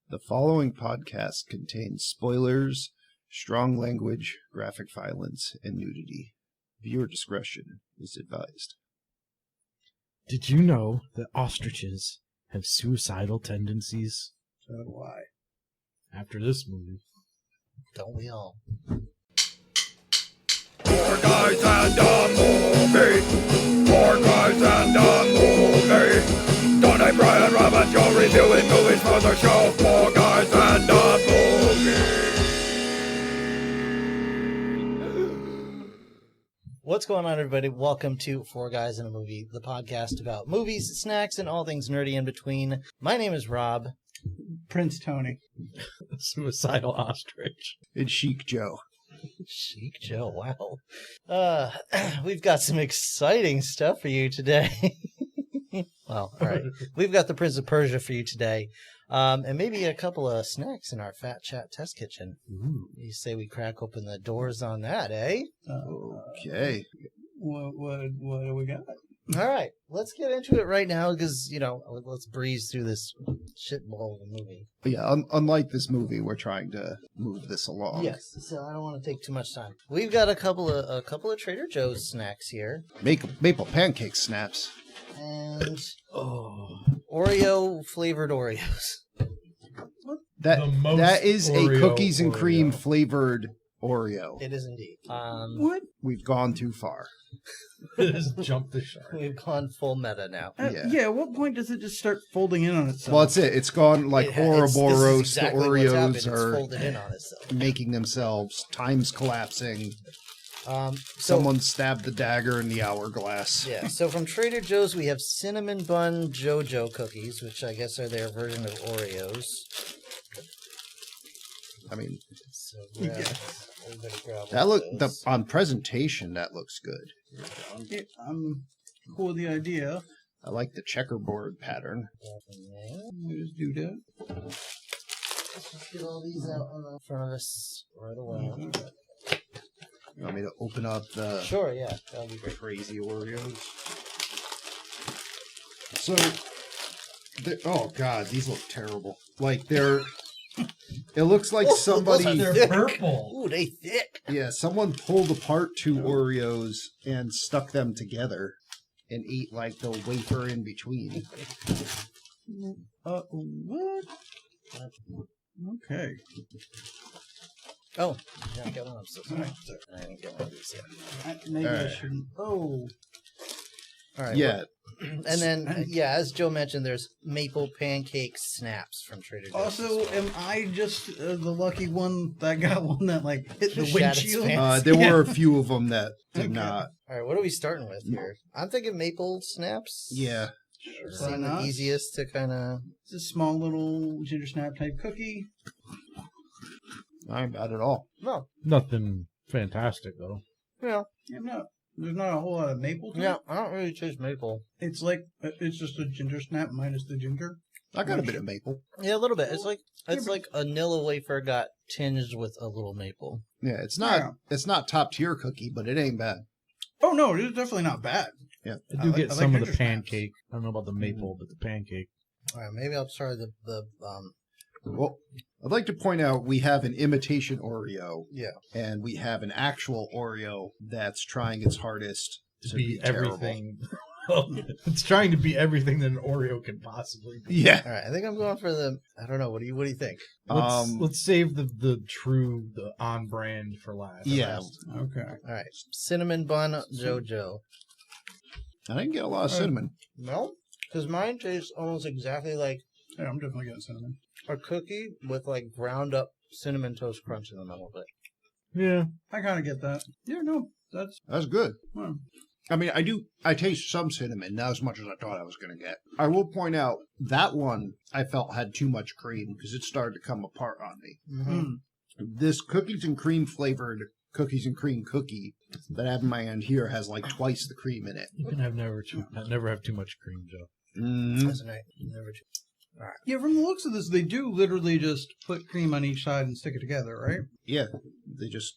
The following podcast contains spoilers, strong language, graphic violence, and nudity. Viewer discretion is advised. Did you know that ostriches have suicidal tendencies? So do I. After this movie. Don't we all? Four guys and a movie. Four guys and a movie. Donnie, Brian, Robert, Joe reviewing movies for the show. Four guys and a movie. What's going on, everybody? Welcome to Four Guys in a Movie, the podcast about movies, snacks, and all things nerdy in between. My name is Rob. Prince Tony. Suicidal ostrich. It's Chic Joe. Chic Joe, wow. We've got some exciting stuff for you today. Well, all right. We've got the Prince of Persia for you today. And maybe a couple of snacks in our Fat Chat test kitchen. Ooh. You say we crack open the doors on that, eh? Okay. What do we got? All right. Let's get into it right now because, let's breeze through this shit ball of a movie. But yeah, unlike this movie, we're trying to move this along. Yes, so I don't want to take too much time. We've got a couple of Trader Joe's snacks here. Maple pancake snaps. And Oreo flavored Oreos. That is Oreo a cookies and Oreo. cream flavored Oreo. It is indeed. What? We've gone too far. Just jump the shark. We've gone full meta now. Yeah. At what point does it just start folding in on itself? Well, that's it. It's gone like Ouroboros. Exactly The what's happened. Oreos It's are folded in on itself. making themselves. Time's collapsing. So, Someone stabbed the dagger in the hourglass. yeah, so from Trader Joe's, we have cinnamon bun JoJo cookies, which I guess are their version of Oreos. I mean, So everybody grab that one look of those. on presentation. That looks good. Yeah, I'm cool with the idea. I like the checkerboard pattern. We just do that. Let's just get all these out in front of us right away. You want me to open up the Sure, yeah, that'll be great. crazy Oreos? So, oh god, these look terrible. Like they're. It looks like somebody. They're purple. Ooh, they thick. Yeah, someone pulled apart two Oreos and stuck them together and ate like the wafer in between. What? Okay. Oh, you didn't get one. I'm so sorry. I didn't get one of these yet. Maybe I Alright. shouldn't. Oh. All right. Yeah, And then, as Joe mentioned, there's maple pancake snaps from Trader Joe's. Also, am I just the lucky one that got one that hit the Shat its windshield? pants. there were a few of them that did Okay. not. All right, what are we starting with here? I'm thinking maple snaps. Yeah, Why Seem the not? easiest to kind of. It's a small little ginger snap type cookie. not bad at all. No, Nothing fantastic, though. yeah, There's not a whole lot of maple to yeah. it. I don't really taste maple. It's it's just a ginger snap minus the ginger. I got a bit of maple. Yeah, a little bit. It's like a Nilla wafer got tinged with a little maple. Yeah, it's not. Yeah. It's not top tier cookie, but it ain't bad. Oh no, it's definitely not bad. Yeah, I do get I some like of the ginger snaps. pancake. I don't know about the maple, but the pancake. All right, maybe I'll try the Well, I'd like to point out we have an imitation Oreo. Yeah. And we have an actual Oreo that's trying its hardest to be terrible. everything. It's trying to be everything that an Oreo can possibly be. Yeah. All right, I think I'm going for the. I don't know. What do you think? Let's save the on brand for last. Yeah. Okay. All right, cinnamon bun JoJo. I didn't get a lot of cinnamon. No, because mine tastes almost exactly like Yeah, I'm definitely getting cinnamon. a cookie with like ground up cinnamon toast crunch in the middle of it. Yeah. I kind of get that. Yeah, no, that's That's good. well, I mean, I taste some cinnamon, not as much as I thought I was going to get. I will point out that one I felt had too much cream because it started to come apart on me. Mm-hmm. This cookies and cream flavored cookies and cream cookie that I have in my hand here has like twice the cream in it. You can never have too much cream, Joe. Mm-hmm. That's right. Never. yeah. From the looks of this, they do literally just put cream on each side and stick it together, right? Yeah, they just.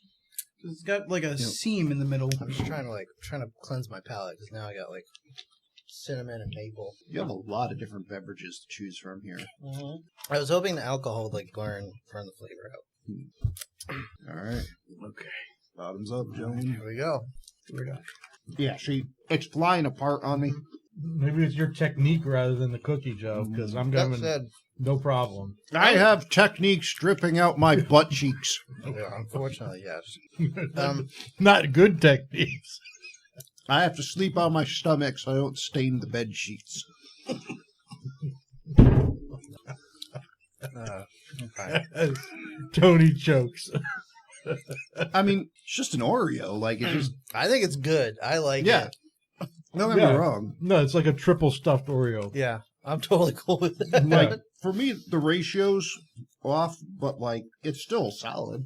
It's got like a seam in the middle. I'm just trying to cleanse my palate because now I got like cinnamon and maple. You have a lot of different beverages to choose from here. I was hoping the alcohol would like burn the flavor out. All right. Okay. Bottoms up, gentlemen. Here we go. Yeah, it's flying apart on me. Maybe it's your technique rather than the cookie, Joe, because I'm That going said, no problem. I have techniques dripping out my butt cheeks. yeah, unfortunately, yes. Not good techniques. I have to sleep on my stomach so I don't stain the bed sheets. Okay. Tony chokes. I mean, it's just an Oreo. Like, it just... I think it's good. I like Yeah. it. Don't get Yeah. me wrong. No, it's like a triple stuffed Oreo. Yeah, I'm totally cool with that. Like, for me, the ratio's off, but, like, it's still solid.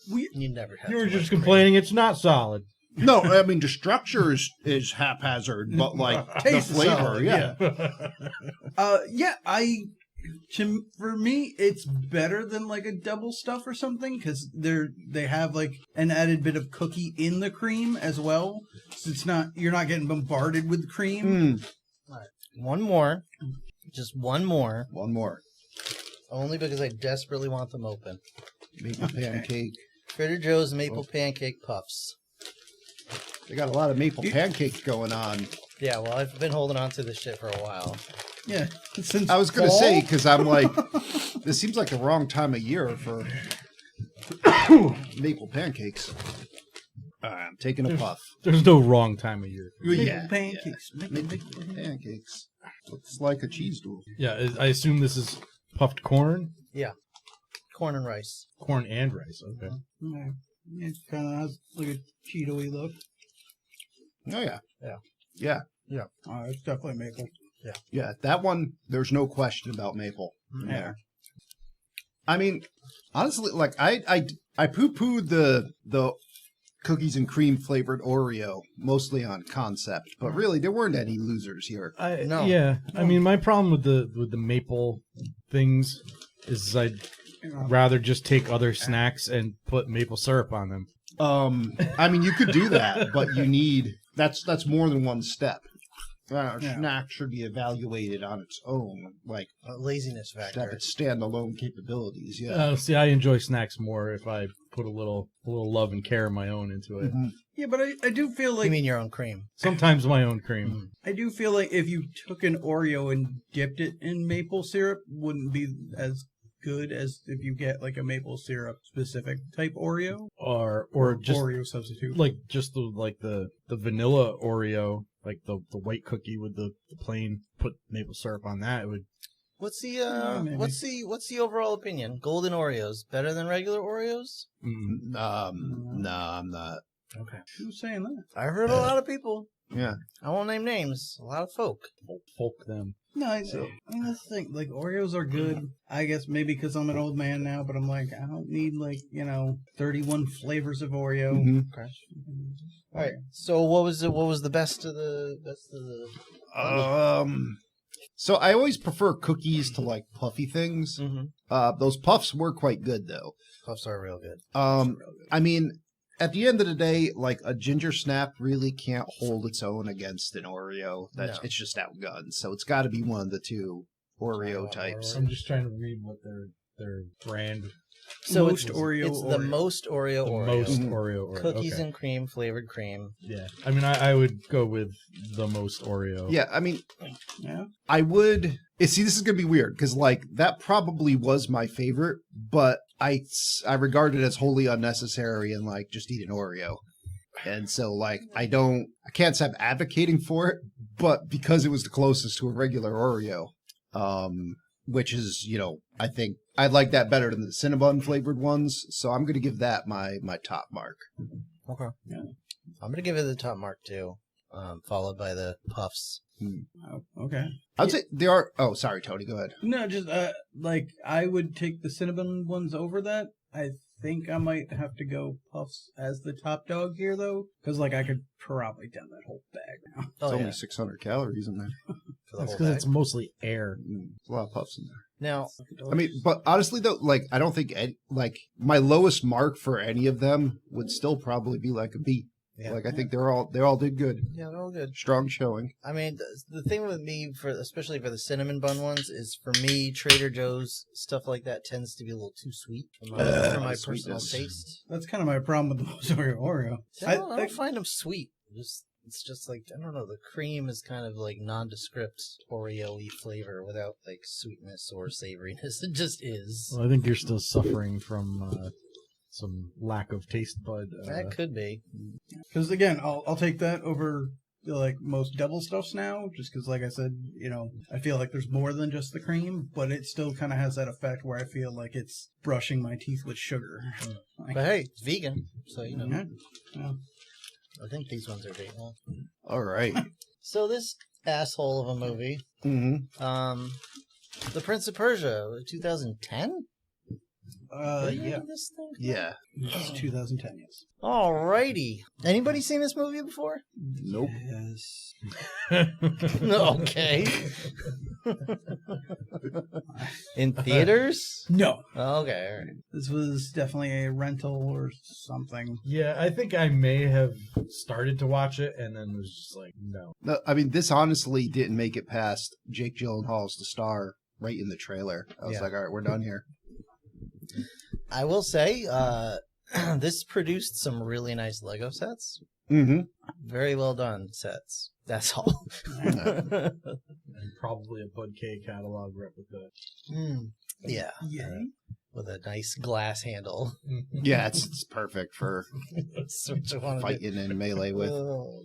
You never have You were too just much cream. complaining it's not solid. No, I mean, the structure is haphazard, but, like, the Taste is flavor, solid, yeah. For me, it's better than like a double stuff or something because they have like an added bit of cookie in the cream as well. So you're not getting bombarded with cream. One more. Just one more. One more. Only because I desperately want them open. Maple pancake. Trader Joe's Maple Pancake Puffs. They got a lot of maple pancakes going on. Yeah, well, I've been holding on to this shit for a while. Yeah, since I was going to fall? say, because I'm like, this seems like the wrong time of year for maple pancakes. I'm taking a puff. There's no wrong time of year. Maple pancakes. Maple pancakes. Looks like a cheese doodle. Yeah, I assume this is puffed corn? Yeah. Corn and rice. Corn and rice, okay. Yeah, it kind of has like a Cheeto-y look. Oh, yeah. Yeah. Yeah. Oh, it's definitely maple. Yeah, that one, there's no question about maple. Yeah. I mean, honestly, like, I poo-pooed the cookies and cream flavored Oreo, mostly on concept, but really, there weren't any losers here. No. Yeah, I mean, my problem with the maple things is I'd rather just take other snacks and put maple syrup on them. I mean, you could do that, but you need, that's more than one step. Snack should be evaluated on its own, like A laziness factor. have its standalone capabilities. Yeah. See, I enjoy snacks more if I put a little love and care of my own into it. Mm-hmm. Yeah, but I do feel You like mean your own cream? Sometimes my own cream. I do feel like if you took an Oreo and dipped it in maple syrup, wouldn't be as good as if you get like a maple syrup specific type Oreo Or just Oreo substitute. like just the vanilla Oreo, like the white cookie with the plain, put maple syrup on that. It would. What's the maybe. what's the overall opinion? Golden Oreos better than regular Oreos? No, I'm not. Okay. Who's saying that? I heard a lot of people. Yeah. I won't name names. A lot of folk. Folk them. No, I mean that's the thing. Like Oreos are good. I guess maybe because I'm an old man now, but I'm like I don't need 31 flavors of Oreo. Mhm. Okay. All right. So what was the best of the So I always prefer cookies to like puffy things. Those puffs were quite good though. Puffs are real good. I mean, at the end of the day, like a ginger snap really can't hold its own against an Oreo. It's just outgunned. So it's got to be one of the two Oreo types. I'm just trying to read what their brand. So Most Oreo It's the Oreo. most Oreo The Oreo. most Oreo Oreo. Cookies Okay. and cream, flavored cream. Yeah, I mean, I would go with the most Oreo. Yeah, I mean, Yeah. I would. See, this is gonna be weird because like that probably was my favorite, but I regard it as wholly unnecessary and like just eat an Oreo. And so like I can't say I'm advocating for it, but because it was the closest to a regular Oreo, which is I think I like that better than the Cinnabon flavored ones, so I'm gonna give that my top mark. Okay. Yeah. I'm gonna give it the top mark too, followed by the puffs. Oh, okay. I'd say they are. Oh, sorry, Tony. Go ahead. No, just like I would take the cinnamon ones over that. I think I might have to go Puffs as the top dog here though, because like I could probably down that whole bag now. It's only 600 calories in there. For the That's whole because bag. it's mostly air. There's a lot of puffs in there. Now, I mean, but honestly though, like I don't think like my lowest mark for any of them would still probably be like a B. Yeah. Like I think they all did good. Yeah, they're all good. Strong showing. I mean, the thing with me, especially for the cinnamon bun ones, is for me, Trader Joe's stuff like that tends to be a little too sweet for my personal sweetness. taste. That's kind of my problem with the most Oreo. See, I don't find them sweet. It's just like, I don't know, the cream is kind of like nondescript Oreo-y flavor without like sweetness or savoriness. It just is. Well, I think you're still suffering from some lack of taste bud. That could be. Because again, I'll take that over like most double stuffs now, just because, like I said, I feel like there's more than just the cream, but it still kind of has that effect where I feel like it's brushing my teeth with sugar. Like, But hey, it's vegan, so yeah. I think these ones are vegan. All right. So this asshole of a movie, Mm-hmm. The Prince of Persia, 2010? Yeah, This thing? Yeah. it's 2010. Yes. Alrighty. Anybody seen this movie before? Nope. Yes. Okay. In theaters? No, Okay, alright. this was definitely a rental or something. Yeah, I think I may have started to watch it and then was just like, no. No, I mean, this honestly didn't make it past Jake Gyllenhaal's the star right in the trailer. I was Yeah. like, all right, we're done here. I will say, this produced some really nice Lego sets. Mm-hmm. Very well done sets. That's all. And probably a Bud K catalog replica. Yeah. Yeah. With a nice glass handle. Yeah, it's perfect for That's what you want to do. fighting and melee with. Oh,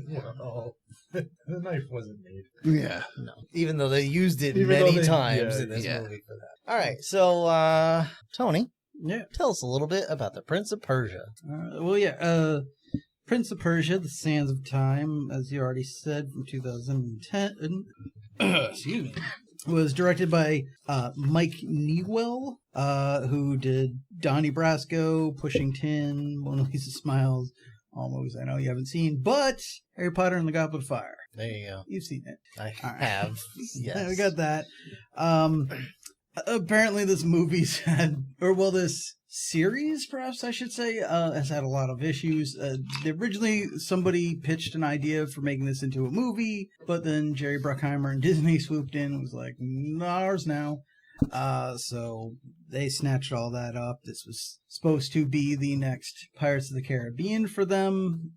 Well, the knife wasn't made. Yeah. no. Even though they used it Even though many they- times yeah, in this yeah. movie for that. All right. So, Tony, Yeah. tell us a little bit about the Prince of Persia. Well, yeah. Prince of Persia: The Sands of Time, as you already said, from 2010. Excuse me. Was directed by Mike Newell, who did Donnie Brasco, Pushing Tin, Mona Lisa Smiles, all movies I know you haven't seen, but Harry Potter and the Goblet of Fire. There you go. You've seen it. I All right. have. Yes. We got that. Apparently this movie's had, this series, perhaps I should say, has had a lot of issues. Originally, somebody pitched an idea for making this into a movie, but then Jerry Bruckheimer and Disney swooped in and was like, ours now. So they snatched all that up. This was supposed to be the next Pirates of the Caribbean for them.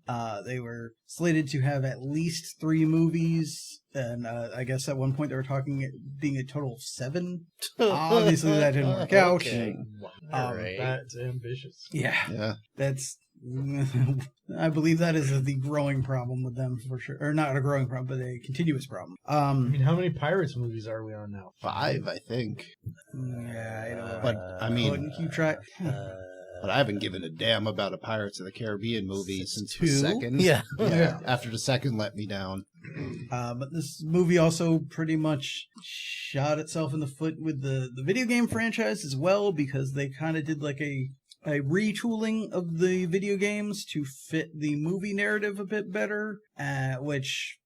They were slated to have at least 3 movies, and I guess at one point they were talking it being a total of 7. Obviously that didn't work out. Okay. Wow, Alright. that's ambitious. Yeah, Yeah. that's. I believe that is the growing problem with them for sure, or not a growing problem, but a continuous problem. I mean, how many Pirates movies are we on now? 5, I think. Yeah, I don't know. But, I mean- couldn't keep track. But I haven't given a damn about a Pirates of the Caribbean movie since the 2? second. Yeah. Yeah. After the second let me down. But this movie also pretty much shot itself in the foot with the video game franchise as well, because they kind of did like a retooling of the video games to fit the movie narrative a bit better, which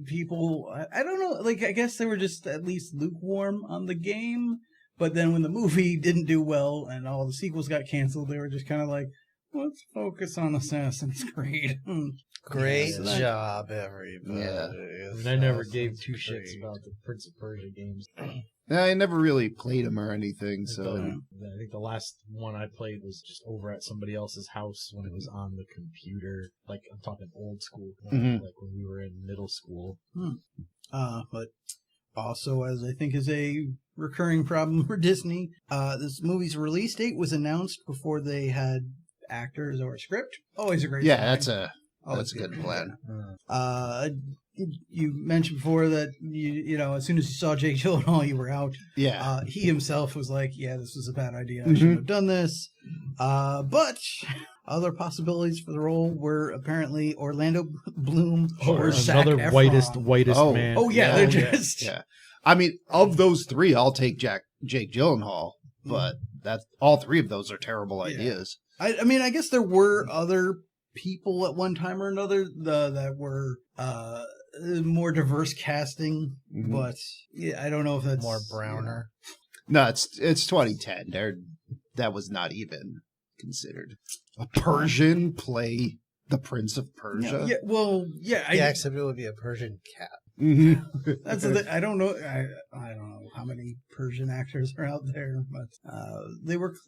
people, I don't know, like I guess they were just at least lukewarm on the game, but then when the movie didn't do well and all the sequels got canceled, they were just kind of like, let's focus on Assassin's Creed. Great Yeah. job, everybody. Yeah. I mean, I never gave 2 shits about the Prince of Persia games. I never really played them or anything, So so. I think the last one I played was just over at somebody else's house when it was on the computer. Like, I'm talking old school, Mhm. like when we were in middle school. But also, as I think is a recurring problem for Disney, this movie's release date was announced before they had actors or a script. Always a great Yeah, sign. that's a good plan. You mentioned before that you know as soon as you saw Jake Gyllenhaal, you were out. Yeah. He himself was like, "Yeah, this was a bad idea. I Mhm. shouldn't have done this." But other possibilities for the role were apparently Orlando Bloom or Zac another Efron. whitest Oh. man. Oh yeah, they're just Yeah. I mean, of those 3, I'll take Jake Gyllenhaal, but that's all 3 of those are terrible Yeah. ideas. I mean, I guess there were other people at one time or another that were more diverse casting, Mhm. but yeah, I don't know if that's More browner. No, it's 2010. That was not even considered. A Persian play the Prince of Persia. Yeah, well, yeah. Yeah, except it would be a Persian cat. That's the thing. I don't know. I don't know how many Persian actors are out there, but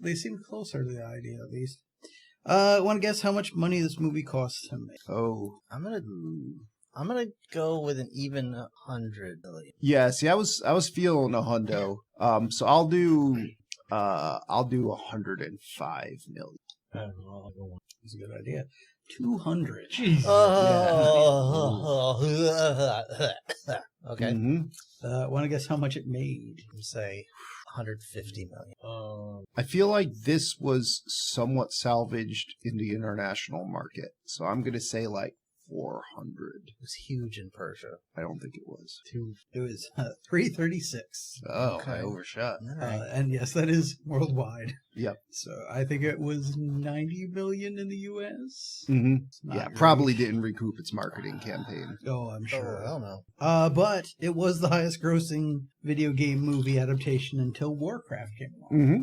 they seemed closer to the idea at least. Want to guess how much money this movie cost to make? Oh, I'm gonna go with an even 100 million. yeah. See, I was feeling a hundo. So I'll do 105 million. I don't know. I'll go one. That's a good idea. 200. Jesus. Okay. Mm-hmm. Want to guess how much it made? Say 150 million. I feel like this was somewhat salvaged in the international market, so I'm gonna say like 400. It was huge in Persia. I don't think it was. It was 336. Oh, Okay. I overshot. All right. And yes, that is worldwide. Yep. So I think it was 90 million in the U.S. Mm-hmm. Not Yeah, great. probably didn't recoup its marketing campaign. Oh, I'm sure. Oh, I don't know. But it was the highest grossing video game movie adaptation until Warcraft came along. Mm-hmm.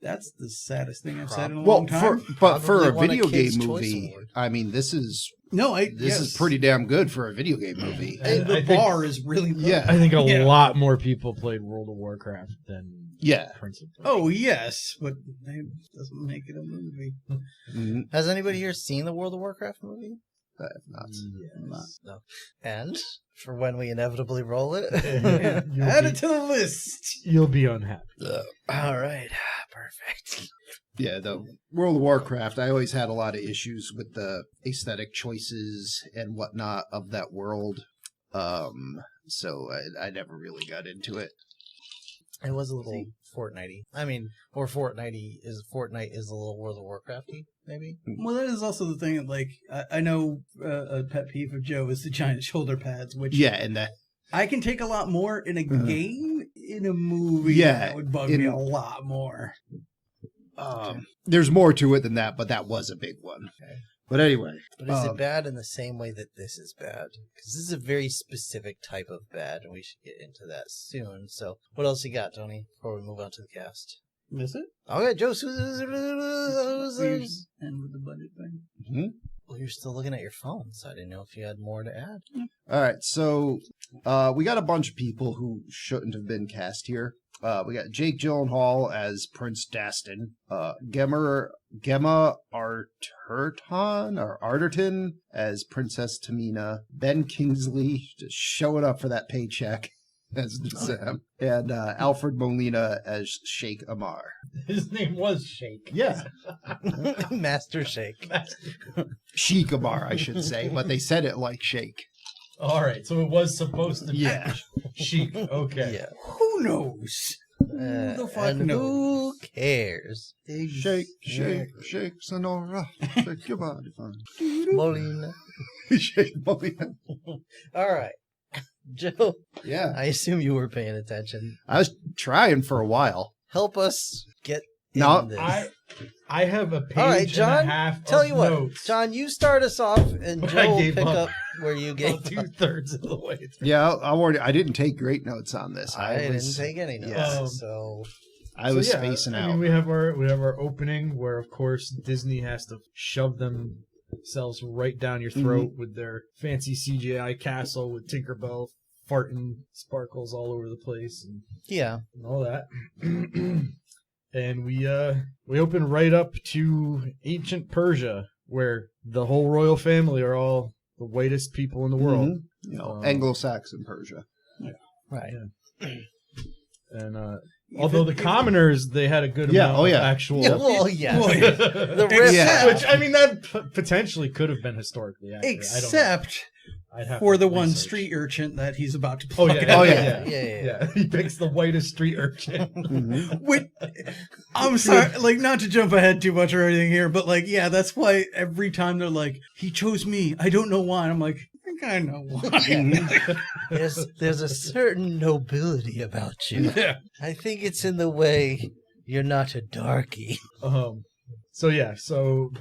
That's the saddest thing I've said in a Well, long time. for Probably a won a video game Kids' Choice movie, Award. I mean, this is Yes. pretty damn good for a video game movie. And the I think- bar is really low. Yeah. I think a Yeah. lot more people played World of Warcraft than Yeah. Prince of Persia. Oh, yes, but it doesn't make it a movie. Mm-hmm. Has anybody here seen the World of Warcraft movie? Yes. No. And for when we inevitably roll it. Add it to the list. You'll be unhappy. All right. Perfect. Yeah, the World of Warcraft, I always had a lot of issues with the aesthetic choices and whatnot of that world. So I never really got into it. It was a little Fortnite-y. I mean, or Fortnite is a little World of Warcraft-y, maybe? Well, that is also the thing. Like, I know a pet peeve of Joe is the giant shoulder pads, which Yeah, and that I can take a lot more in a game. In a movie, Yeah, that would bug me a lot more. there's more to it than that, but that was a big one. Okay. But anyway, But is it bad in the same way that this is bad? Because this is a very specific type of bad, and we should get into that soon. So, what else you got, Tony, before we move on to the cast? Is it? Okay, Joe. And with the budget thing. Well, you're still looking at your phone, so I didn't know if you had more to add. All right, so we got a bunch of people who shouldn't have been cast here. We got Jake Gyllenhaal as Prince Dastan, Gemma Arterton as Princess Tamina, Ben Kingsley just showing up for that paycheck as Sam, and Alfred Molina as Sheikh Amar. His name was Shake. Yeah, Master Shake. Sheikh Amar, I should say, but they said it like Sheikh. All right, so it was supposed to be Yeah. Sheik. Okay. Yeah. Who knows? The fuck knows? Who cares? Shake, Sonora, shake your body, fun. Molina. Shake Molina. All right. Joe, Yeah, I assume you were paying attention. I was trying for a while. Help us get No, in this. I have a page All right, John, and a half tell of you what, notes. John, you start us off, and I Joe will gave pick up. up where you gave About up. 2/3 of the way through. Yeah, I didn't take great notes on this. I didn't take any notes, yeah. so I was So, yeah, spacing I out. mean, we have our opening where, of course, Disney has to shove themselves right down your throat with their fancy CGI castle with Tinkerbell farting sparkles all over the place and yeah. all that. And we open right up to ancient Persia, where the whole royal family are all the whitest people in the world. You know, Anglo-Saxon Persia. Right. And although the commoners, they had a good amount of actual... Yeah, well, yeah. Well, yeah. The riff. Yeah. Which, I mean, that potentially could have been historically accurate. Except I'd have for to the one research. street urchin that he's about to Oh, pluck yeah. out. Oh, yeah. Yeah. He picks the whitest street urchin. Which, I'm sorry, like, not to jump ahead too much or anything here, but, like, yeah, that's why every time they're like, he chose me, I don't know why. And I'm like, I think I know why. There's a certain nobility about you. Yeah. I think it's in the way you're not a darky. So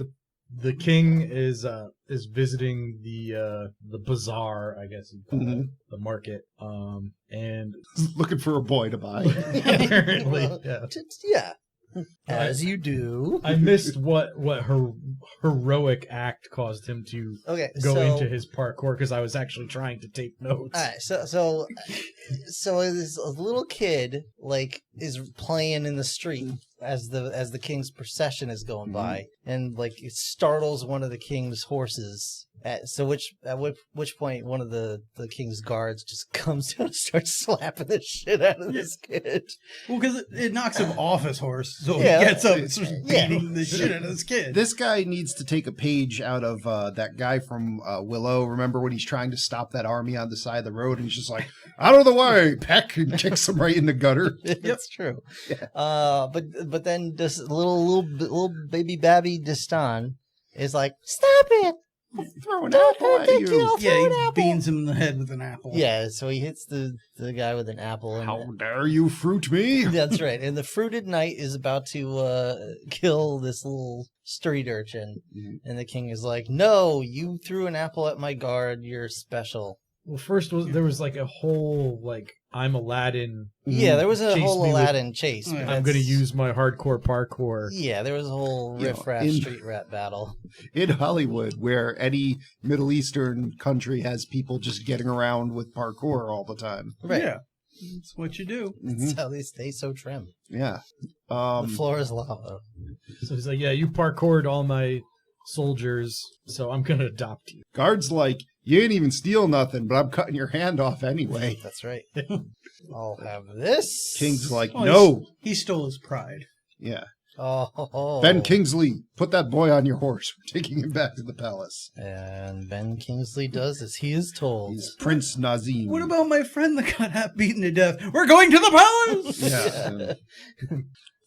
the king is visiting the bazaar, I guess you'd call it, the market, and Looking for a boy to buy. apparently, yeah. Yeah. As you do. I missed what her heroic act caused him to Okay, go so, into his parkour because I was actually trying to take notes. All right, so this little kid like is playing in the street as the king's procession is going by, and like it startles one of the king's horses. At which point one of the king's guards just comes down and starts slapping the shit out of this kid. Well, because it knocks him off his horse, so Yeah. he gets up and starts beating the shit out of this kid. This guy needs to take a page out of that guy from Willow. Remember when he's trying to stop that army on the side of the road, and he's just like, "Out of the way!" Peck, and kicks him right in the gutter. That's true. Yeah. But then this little baby babby Distan is like, "Stop it! Throw an apple at you. Yeah, he beans him in the head with an apple. Yeah, so he hits the guy with an apple. And How dare you fruit me? that's right. And the fruited knight is about to kill this little street urchin. And the king is like, "No, you threw an apple at my guard. You're special." Well, first there was like a whole like I'm Aladdin. Yeah, there was a Chase whole me with- Aladdin chase. but I'm going to that's- use my hardcore parkour. Yeah, there was a whole You know, riff-raff in- street rat battle. In Hollywood, where any Middle Eastern country has people just getting around with parkour all the time. Right. Yeah. That's what you do. That's how they stay so trim. Yeah. The floor is lava. So he's like, "Yeah, you parkoured all my soldiers, so I'm going to adopt you." Guard's like, "You ain't even steal nothing, but I'm cutting your hand off anyway." That's right. I'll have this. King's like, Oh, "No." He stole his pride. Yeah. Oh. Ben Kingsley, put that boy on your horse. We're taking him back to the palace. And Ben Kingsley does as he is told. He's Prince Nazim. What about my friend that got half beaten to death? We're going to the palace! Yeah.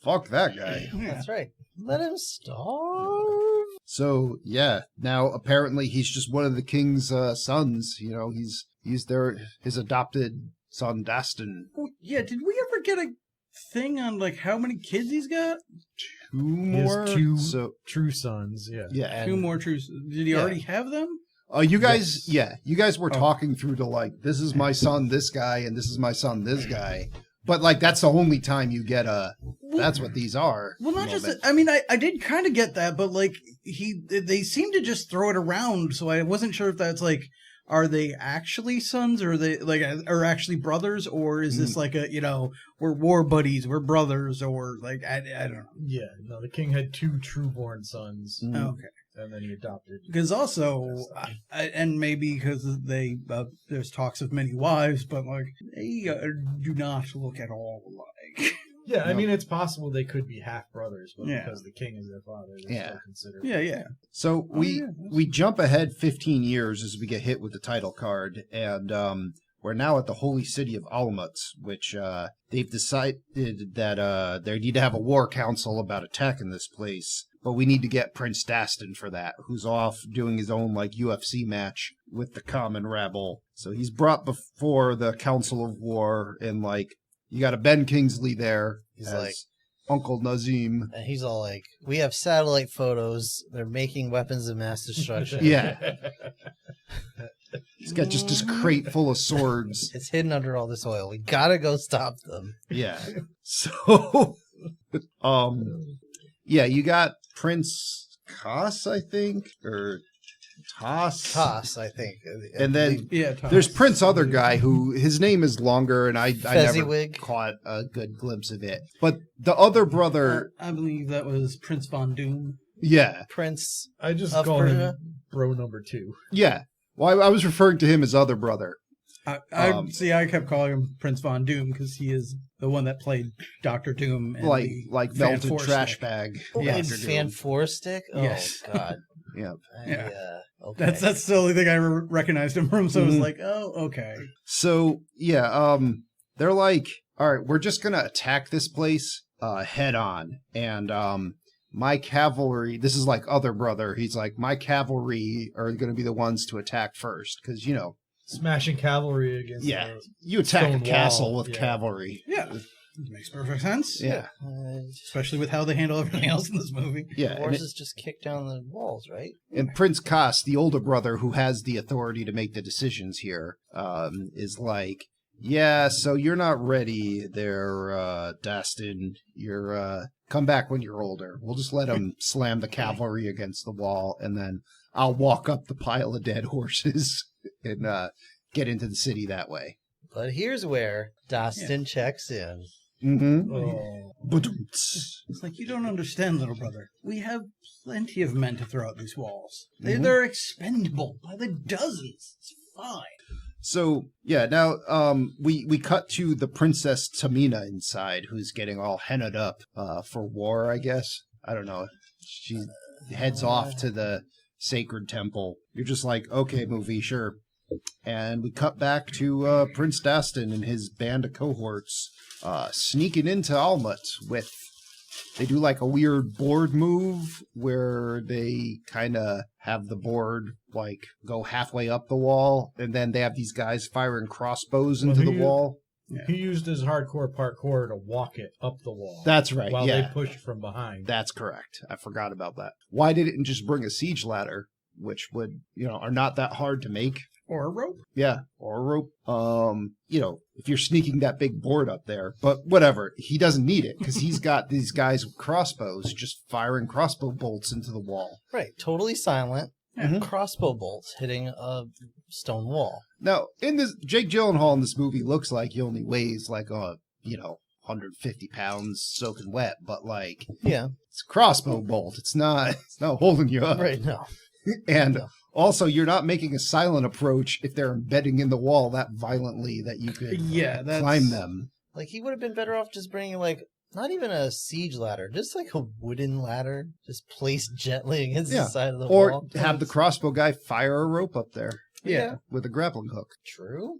Fuck that guy. Yeah. That's right. Let him starve. So yeah, now apparently he's just one of the king's sons. You know, he's his adopted son Dastan. Oh, yeah, did we ever get a thing on like how many kids he's got? Two He has more. two So true sons, yeah. yeah. And- Two more truths. Did he Yeah. already have them? You guys, you guys were Oh. talking through to like, this is my son, this guy, and this is my son, this guy. But like, that's the only time you get that's what these are. Well, not just. moment. I mean, I did kind of get that, but like they seem to just throw it around, so I wasn't sure if that's like, are they actually sons, or are they like are actually brothers, or is this like a we're war buddies, we're brothers, or like I don't know. Yeah, no, the king had two true-born sons, Mm. Okay. and then he adopted. Because also, and maybe because they there's talks of many wives, but like they do not look at all alike. Yeah, I No. mean, it's possible they could be half-brothers, but Yeah. because the king is their father, they're Yeah. still considered. Yeah. So Oh, yeah, we jump ahead 15 years as we get hit with the title card, and we're now at the holy city of Almut, which they've decided that they need to have a war council about attacking this place. But we need to get Prince Dastan for that, who's off doing his own like UFC match with the common rabble. So he's brought before the Council of War, and like you got a Ben Kingsley there. He's as like- Uncle Nazim. And he's all like, "We have satellite photos. They're making weapons of mass destruction." Yeah. He's got just this crate full of swords. It's hidden under all this oil. We gotta go stop them. Yeah. So, yeah, you got Prince Kos, I think, or Toss. Toss, I think. And then Yeah. there's Prince Other Guy, who his name is longer, and I never Fezziwig. caught a good glimpse of it. But the other brother, I believe that was Prince Von Doom. yeah, Prince. I just Of call Persia? him bro number 2. yeah. Well, I was referring to him as other brother. I see. I kept calling him Prince Von Doom because he is the one that played Doctor Doom, and like the Fan melted Force trash stick. bag. Yeah. And Fan Four Stick? Oh, Yes. God. Yeah. Yeah. Okay. That's the only thing I recognized him from. So I was like, oh, okay. So yeah, they're like, all right, we're just gonna attack this place head on, and my cavalry. This is like other brother. He's like, my cavalry are gonna be the ones to attack first, because Smashing cavalry against you attack Stone a castle wall, with yeah. cavalry. Yeah, makes perfect sense. Yeah, Especially with how they handle everything else in this movie. yeah. And, Horses just kick down the walls, right? and Prince Kos, the older brother who has the authority to make the decisions here, is like, Yeah, so you're not ready there, Dastin. You're, come back when you're older. We'll just let him slam the cavalry against the wall, and then I'll walk up the pile of dead horses and, get into the city that way. But here's where Dastin checks in. Mm-hmm. Oh. It's like, you don't understand, little brother. We have plenty of men to throw at these walls. They're expendable by the dozens. It's fine. So, yeah, now we cut to the Princess Tamina inside, who's getting all hennaed up for war, I guess. I don't know. She heads off to the sacred temple. You're just like, okay, movie, sure. And we cut back to Prince Dastin and his band of cohorts sneaking into Almut with... They do like a weird board move where they kind of have the board like go halfway up the wall, and then they have these guys firing crossbows into the wall. Yeah. He used his hardcore parkour to walk it up the wall. That's right. While yeah. they pushed from behind. That's correct. I forgot about that. Why didn't it just bring a siege ladder, which would, are not that hard to make? Or a rope. Yeah, or a rope. If you're sneaking that big board up there. But whatever, he doesn't need it because he's got these guys with crossbows just firing crossbow bolts into the wall. Right, totally silent. Mhm. Crossbow bolts hitting a stone wall. Now, in this, Jake Gyllenhaal in this movie looks like he only weighs like 150 pounds soaking wet, but like, Yeah, it's a crossbow bolt. It's not holding you up. right. No, And No. also, you're not making a silent approach if they're embedding in the wall that violently that you could climb them. like he would have been better off just bringing like not even a siege ladder, just like a wooden ladder, just placed gently against the side of the Or wall. have the crossbow guy fire a rope up there. Yeah. With a grappling hook. True.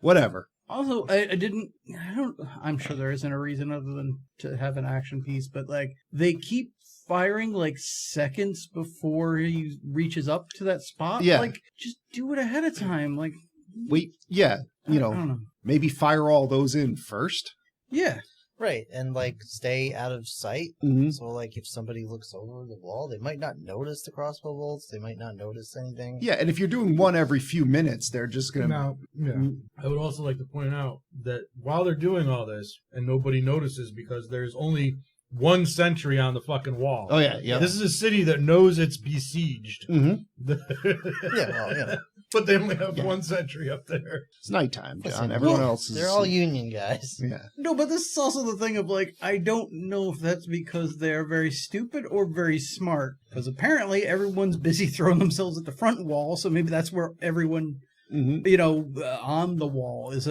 Whatever. Also, I'm sure there isn't a reason other than to have an action piece, but like they keep firing like seconds before he reaches up to that spot. Yeah. Like, just do it ahead of time. Like, I don't know. Maybe fire all those in first. Yeah. Right, and like stay out of sight. Mm-hmm. So like if somebody looks over the wall, they might not notice the crossbow bolts. They might not notice anything. Yeah, and if you're doing one every few minutes, they're just going to... Now, I would also like to point out that while they're doing all this, and nobody notices because there's only one sentry on the fucking wall. Oh, yeah. This is a city that knows it's besieged. Mm-hmm. But they only have one sentry up there. It's nighttime, John. Listen, Everyone else is... They're all union guys. Yeah. No, but this is also the thing of like, I don't know if that's because they're very stupid or very smart. Because apparently everyone's busy throwing themselves at the front wall, so maybe that's where everyone, on the wall is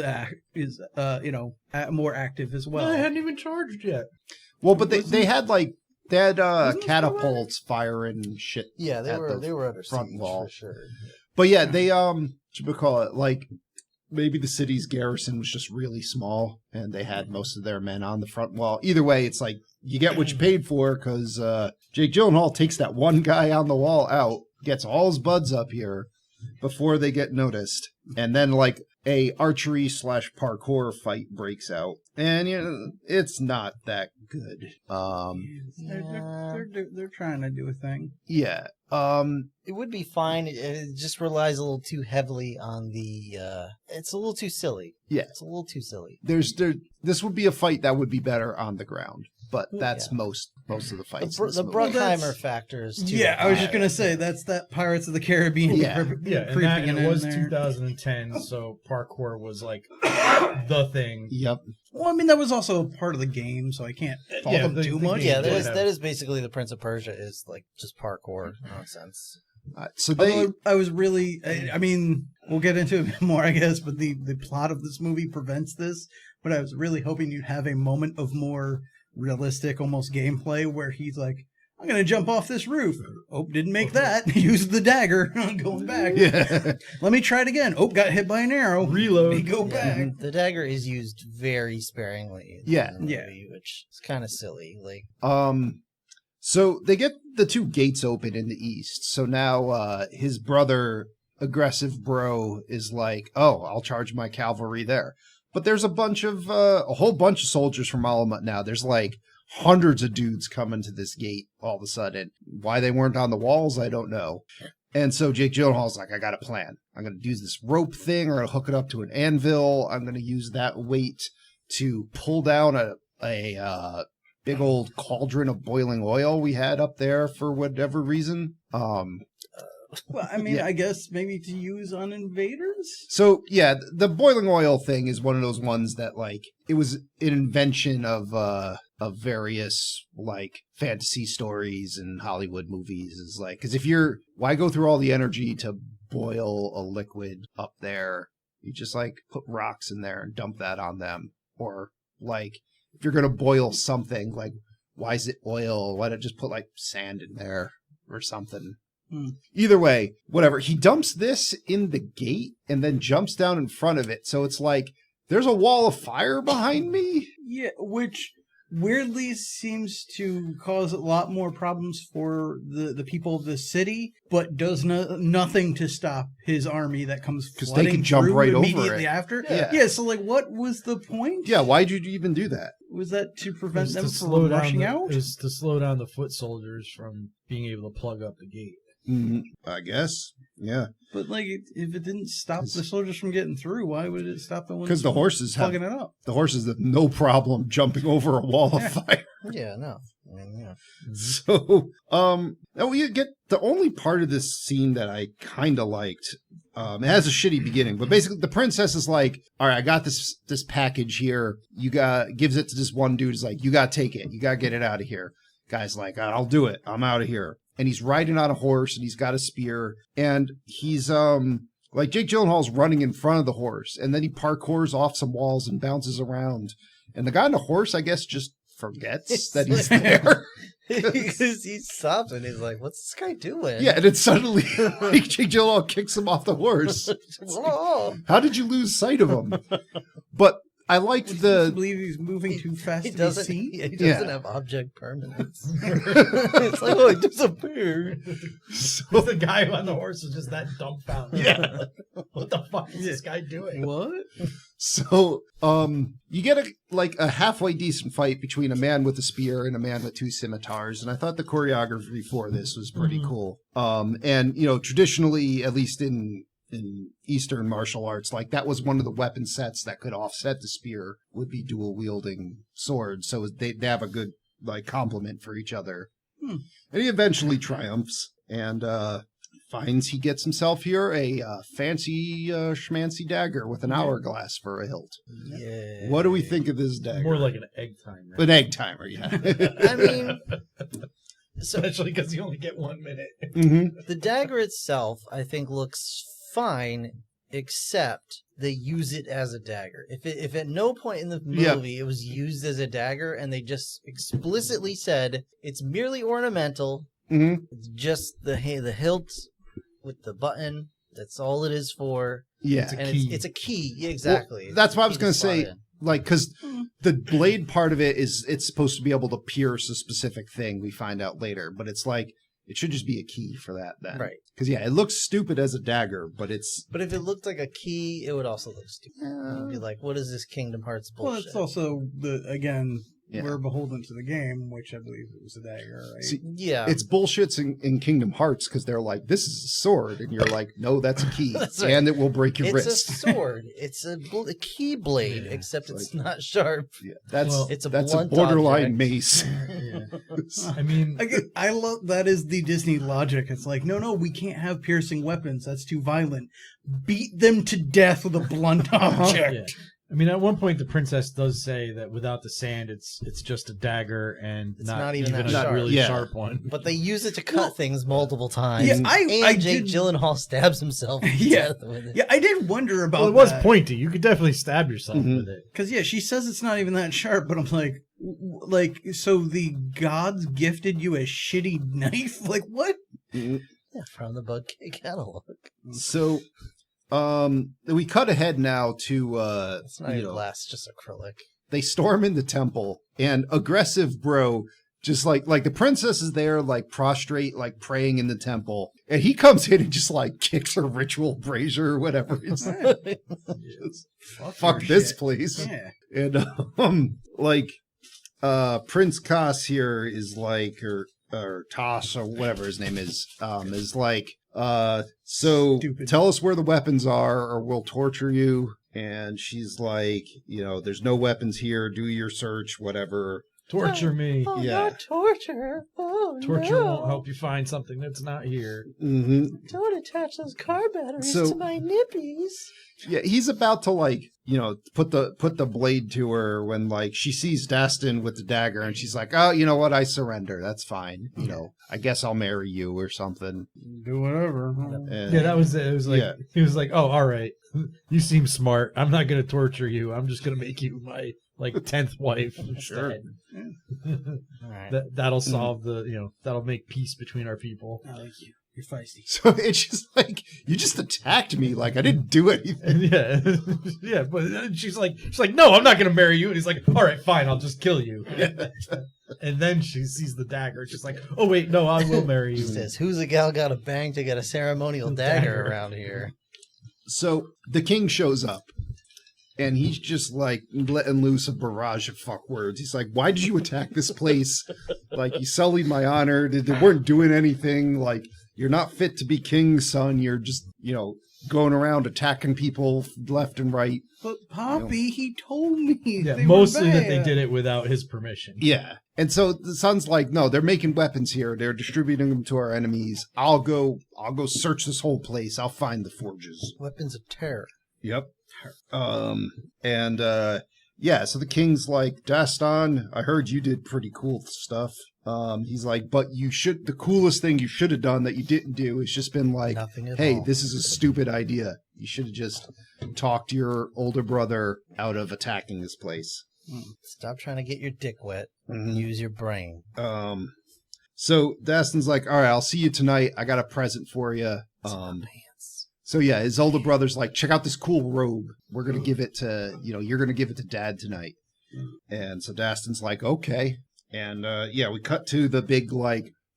more active as well. Well, they hadn't even charged yet. Well, but they had catapults firing shit. Yeah, they were under front siege wall for sure. But yeah, they should we call it, like, maybe the city's garrison was just really small and they had most of their men on the front wall. Either way, it's like you get what you paid for because Jake Gyllenhaal takes that one guy on the wall out, gets all his buds up here before they get noticed, and then like a archery / parkour fight breaks out, and it's not that good. They're trying to do a thing. Yeah. It would be fine. It just relies a little too heavily on the. It's a little too silly. Yeah, it's a little too silly. This would be a fight that would be better on the ground, but that's most of the fights. The Bruckheimer factor is too. Yeah, I was just gonna say that's that Pirates of the Caribbean. And it was 2010, so parkour was like the thing. Yep. Well, I mean that was also part of the game, so I can't fault them too much. Yeah, that is basically the Prince of Persia is like just parkour nonsense. So I was really, I mean, we'll get into it more, I guess, but the plot of this movie prevents this. But I was really hoping you'd have a moment of more realistic, almost gameplay, where he's like, I'm going to jump off this roof. Oh, didn't make that. Use the dagger. Going back. Yeah. Let me try it again. Oh, got hit by an arrow. Reload. Go back. The dagger is used very sparingly. In the movie, which is kind of silly. Like, so they get the two gates open in the east. So now his brother, aggressive bro, is like, oh, I'll charge my cavalry there. But there's a whole bunch of soldiers from Alamut now. There's like hundreds of dudes coming to this gate all of a sudden. Why they weren't on the walls, I don't know. And so Jake Gyllenhaal's like, I got a plan. I'm going to use this rope thing. I'm going to hook it up to an anvil. I'm going to use that weight to pull down a big old cauldron of boiling oil we had up there for whatever reason. Well, I mean, Yeah. I guess maybe to use on invaders? So yeah, the boiling oil thing is one of those ones that like it was an invention of various like fantasy stories and Hollywood movies. Is like, because why go through all the energy to boil a liquid up there? You just like put rocks in there and dump that on them. Or like if you're gonna boil something, like why is it oil? Why not just put like sand in there or something? Either way, whatever. He dumps this in the gate and then jumps down in front of it. So it's like, there's a wall of fire behind me? Yeah, which weirdly seems to cause a lot more problems for the people of the city, but does nothing to stop his army that comes 'Cause they flooding can jump through right over immediately it. after. Yeah. So like, what was the point? Yeah, why'd you even do that? Was that to prevent Is them to from slow down rushing the- out? Is to slow down the foot soldiers from being able to plug up the gate. I guess. Yeah. But like, if it didn't stop the soldiers from getting through, why would it stop the ones Because the horses have plugging it up? no problem jumping over a wall of fire. Yeah, no. I mean, yeah. So, now we get the only part of this scene that I kind of liked. It has a shitty beginning, but basically the princess is like, all right, I got this package here. Gives it to this one dude. Is like, you got to take it. You got to get it out of here. Guy's like, I'll do it. I'm out of here. And he's riding on a horse and he's got a spear and he's, like Jake Gyllenhaal's running in front of the horse and then he parkours off some walls and bounces around. And the guy on the horse, I guess, just forgets that he's there. Because he stops and he's like, what's this guy doing? Yeah, and then suddenly like, Jake Gyllenhaal kicks him off the horse. Whoa. How did you lose sight of him? But I liked I the... believe he's moving too fast He to be doesn't, seen. he doesn't Yeah. have object permanence. It's like, oh, he disappeared. So, The guy on the horse is just that dumbfounded. Yeah. What the fuck is this guy doing? What? so you get a halfway decent fight between a man with a spear and a man with two scimitars, and I thought the choreography for this was pretty cool. And you know, traditionally, at least in Eastern martial arts, like that was one of the weapon sets that could offset the spear would be dual wielding swords. So they have a good like complement for each other. And he eventually triumphs and finds he gets himself here a fancy schmancy dagger with an hourglass for a hilt. Yeah. What do we think of this dagger? More like an egg timer. An egg timer, yeah. I mean, so Especially because you only get 1 minute. Mm-hmm. the dagger itself, I think, looks fine, except they use it as a dagger. If at no point in the movie it was used as a dagger and they just explicitly said it's merely ornamental, Mm-hmm. it's just the hilt with the button, that's all it is for. Yeah. And key. it's a key. Yeah, exactly. Well, that's what I was Key going to slot say. in. Like, because the blade part of it is it's supposed to be able to pierce a specific thing we find out later, but it's like it should just be a key for that then. Right. Because yeah, it looks stupid as a dagger, but it's But if it looked like a key, it would also look stupid. You'd be like, what is this Kingdom Hearts Well, bullshit? it's also Yeah. we're beholden to the game, which I believe it was a dagger, right? See, yeah. it's bullshits in Kingdom Hearts because they're like, this is a sword, and you're like, no, that's a key, That's right. and it will break your It's wrist. a sword. It's a key blade, Yeah, except it's it's not sharp. Yeah, that's Well, It's a that's a blunt borderline object. mace. I mean, I love that is the Disney logic. It's like, no, we can't have piercing weapons. That's too violent. Beat them to death with a blunt object. yeah. I mean, at one point the princess does say that without the sand, it's just a dagger and It's not not even that a sharp. really Yeah. sharp one. But they use it to cut things multiple times. Yeah, and I Jake did- Gyllenhaal stabs himself to Yeah. death with it. Yeah, I did wonder about Well, it was that. pointy. You could definitely stab yourself Mhm. with it. Because, yeah, she says it's not even that sharp, but I'm like, so the gods gifted you a shitty knife? Like, what? Mhm. Yeah, from the Bud K catalog. So, we cut ahead now to It's not even glass, just acrylic. they storm in the temple, and aggressive bro just like the princess is there like prostrate, like praying in the temple, and he comes in and just like kicks her ritual brazier or whatever. It's just, fuck your this shit. place. Yeah. And Prince Kos here is like, or Tosh or whatever his name is like, So Stupid. tell us where the weapons are or we'll torture you. And she's like, there's no weapons here. Do your search, whatever. Torture me. Oh, Yeah. not torture. Oh, Torture no. won't help you find something that's not here. Mm-hmm. Don't attach those car batteries So- to my nippies. Yeah, he's about to put the blade to her when she sees Dastin with the dagger and she's like, oh, you know what? I surrender. That's fine. I guess I'll marry you or something. Do whatever. And, Yeah, that was it. It was like Yeah. he was like, "Oh, all right. You seem smart. I'm not gonna torture you. I'm just gonna make you my 10th wife instead." All right. That'll solve that'll make peace between our people. I like you. You're feisty. So it's just like, you just attacked me. I didn't do anything. And yeah, yeah. But she's like, "No, I'm not gonna marry you." And he's like, "All right, fine. I'll just kill you." And then she sees the dagger. She's like, "Oh wait, no, I will marry you." He says, who's a gal got a bang to get a ceremonial dagger around here? So the king shows up and he's just letting loose a barrage of fuck words. He's like, why did you attack this place? You sullied my honor. They weren't doing anything. You're not fit to be king's son. You're just, going around attacking people left and right. But Poppy, he told me. Yeah, they mostly were that they bad. did it without his permission. Yeah. And so the son's like, no, they're making weapons here. They're distributing them to our enemies. I'll go search this whole place. I'll find the forges. Weapons of terror. Yep. So the king's like, Dastan, I heard you did pretty cool stuff. He's like, but the coolest thing you should have done that you didn't do is just been like, Nothing at hey, all. this is a stupid idea. You should have just talked your older brother out of attacking this place. Stop trying to get your dick wet. Mhm. Use your brain. So Dastan's like, all right, I'll see you tonight. I got a present for you. Pants. So yeah, his older brother's like, check out this cool robe. We're going to give it to, you're going to give it to Dad tonight. And so Dastan's like, okay. And we cut to the big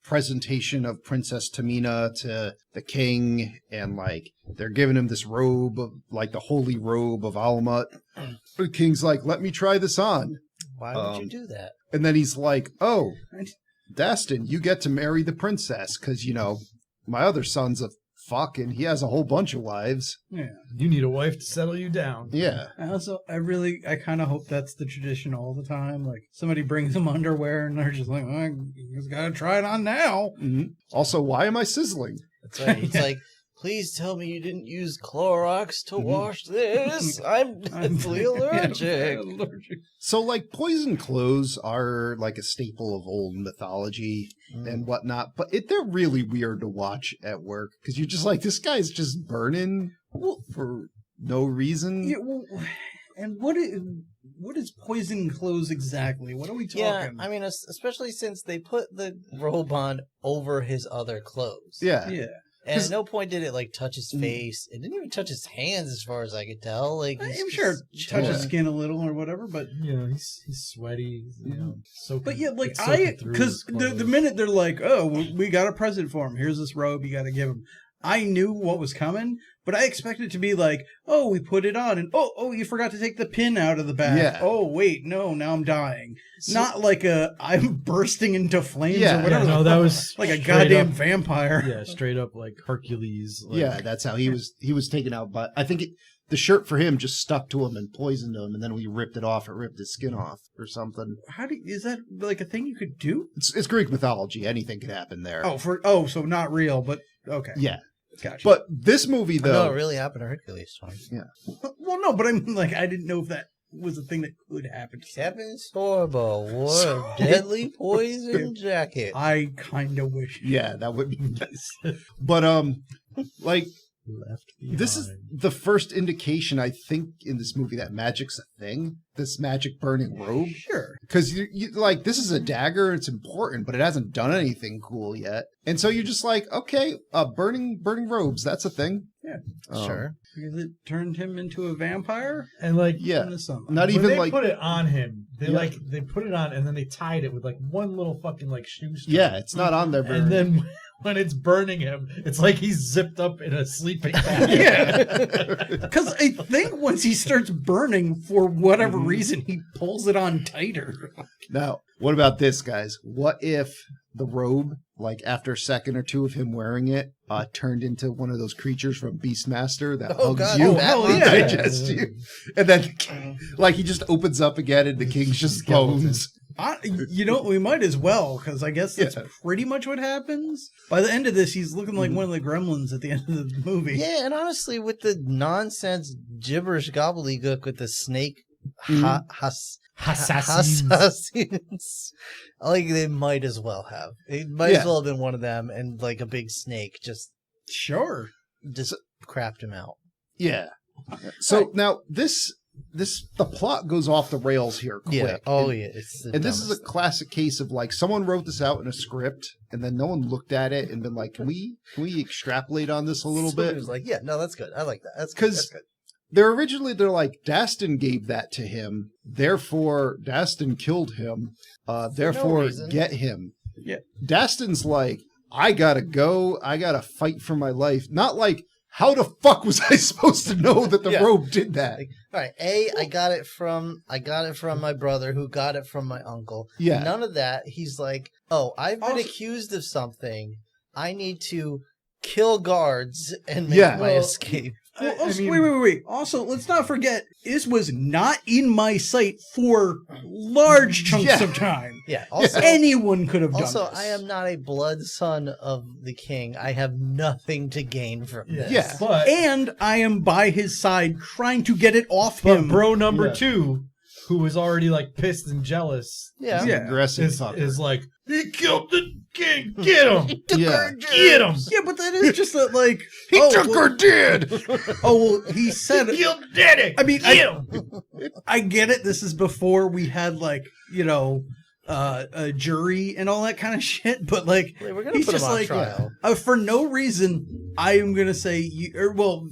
presentation of Princess Tamina to the king, and they're giving him this robe of the holy robe of Almut. The king's like, let me try this on. Why would you do that? And then he's like, oh, Dastan, you get to marry the princess because, my other son's a fuck and he has a whole bunch of wives. Yeah. You need a wife to settle you down. Yeah. I kind of hope that's the tradition all the time. Somebody brings them underwear and they're just like, I just gotta try it on now. Mm-hmm. Also, why am I sizzling? That's right. It's like, please tell me you didn't use Clorox to wash this. I'm deathly allergic. So, poison clothes are a staple of old mythology and whatnot, but they're really weird to watch at work because you're just like, this guy's just burning for no reason. Yeah, well, and what is poison clothes exactly? What are we talking? Yeah, I mean, especially since they put the robe on over his other clothes. Yeah. Yeah. And at no point did it touch his face. It didn't even touch his hands, as far as I could tell. I'm he's sure it just touches chilling. skin a little or whatever, but He's sweaty. Soaking, but yeah, it's soaking through because his the clothes. minute they're like, oh, we got a present for him. Here's this robe you got to give him. I knew what was coming, but I expected it to be like, oh, we put it on, and oh, you forgot to take the pin out of the bag. Yeah. Oh, wait, no, now I'm dying. Not like I'm bursting into flames Yeah. or whatever. Yeah, no, that was like a straight goddamn up- vampire. Yeah, straight up Hercules. Yeah, that's how he was taken out. But I think the shirt for him just stuck to him and poisoned him, and then we ripped it off. It ripped his skin off or something. Is that a thing you could do? It's Greek mythology. Anything could happen there. So not real, but okay. Yeah. Gotcha. But this movie, No, though, it really happened to Hercules. Well, no, but I mean, I didn't know if that was a thing that could happen. Captain Sorbo wore a deadly poison jacket. I kind of wish. yeah, that would be nice. But Left this is behind. the first indication, I think, in this movie that magic's a thing. This magic burning robe, Sure. because you this is a dagger. It's important, but it hasn't done anything cool yet. And so you're just like, okay, burning robes. That's a thing. Yeah. Sure. Because it turned him into a vampire And Yeah. in the sunlight. Not when even they like put it on him, they Yeah. they put it on and then they tied it with one little fucking shoestring. yeah, it's not on there. Very And then when it's burning him, it's like he's zipped up in a sleeping bag. Yeah. Because I think once he starts burning, for whatever reason, he pulls it on tighter. Now, what about this, guys? What if the robe, like after a second or two of him wearing it, turned into one of those creatures from Beastmaster that Oh, hugs God. you Oh, hell and yeah. digests you. And then, like, he just opens up again and the king's just bones. We might as well, because I guess that's Yeah. pretty much what happens. By the end of this, he's looking like one of the gremlins at the end of the movie. Yeah, and honestly, with the nonsense gibberish gobbledygook with the snake assassins, like they might as well have. It might as well have been one of them, and like a big snake just crapped him out. Yeah. So now the plot goes off the rails here quick. Yeah. Oh, and, yeah. It's the and this is a dumbest classic case of like someone wrote this out in a script and then no one looked at it and been like, can we extrapolate on this a little Somebody bit? was like, yeah, no, that's good. I like that. That's good. Because That's good. they're like, Dastan gave that to him, therefore Dastan killed him, therefore reason. get him. Yeah. Dastan's like, I gotta go, I gotta fight for my life. Not like, how the fuck was I supposed to know that the Yeah. robe did that? Like, all right, I got it from my brother who got it from my uncle. Yeah. None of that. He's like, oh, I've been Also- accused of something. I need to kill guards and make Yeah. my Well, escape. Well, I also, mean- wait. Also, let's not forget, this was not in my sight for large chunks Yeah. of time. Yeah. Also, Anyone could have done also, this. I am not a blood son of the king. I have nothing to gain from this. Yeah. But And I am by his side trying to get it off but him. bro number Yeah. 2, who was already like pissed and jealous, Yeah. He's an Yeah. aggressive is fucker. like, he killed the king. Get him. Yeah. Get him. Yeah, but that is just that, like... He took well, her dead! Oh, well, he said... Killed Daddy. I mean, Get him. I get it. This is before we had, like, a jury and all that kind of shit, but, like... We're gonna He's put him just on like, trial. For no reason, I am going to say,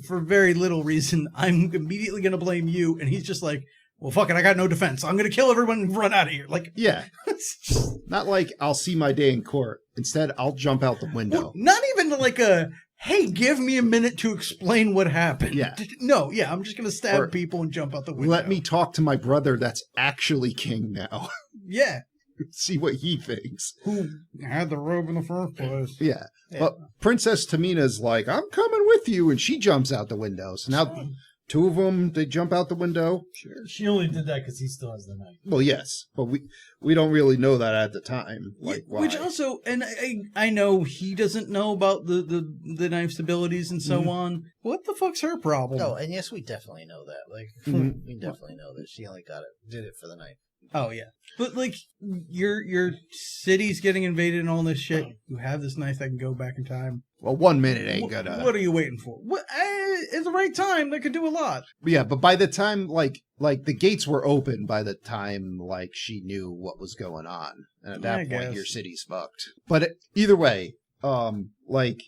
for very little reason, I'm immediately going to blame you. And he's just like, well, fuck it, I got no defense. I'm going to kill everyone and run out of here. Like, Yeah. it's just, Not like, I'll see my day in court. Instead, I'll jump out the window. well, not even like hey, give me a minute to explain what happened. Yeah. No, yeah, I'm just going to stab Or, people and jump out the window. Let me talk to my brother that's actually king now. Yeah. See what he thinks. Who had the robe in the first place. Yeah. But Princess Tamina's like, I'm coming with you. And she jumps out the window. So now two of them, they jump out the window. She only did that because he still has the knife. Well, yes. But we don't really know that at the time. Like, why. Which also, and I know he doesn't know about the knife's abilities and so on. What the fuck's her problem? Oh, and yes, we definitely know that. Like, Mhm. we definitely know that she only did it for the knife. Oh yeah, but like your city's getting invaded and all this shit. You have this knife that can go back in time. Well, 1 minute ain't gonna. What are you waiting for? What at the right time that could do a lot. Yeah, but by the time like the gates were open by the time like she knew what was going on, and at that I point guess. your city's fucked. But either way, like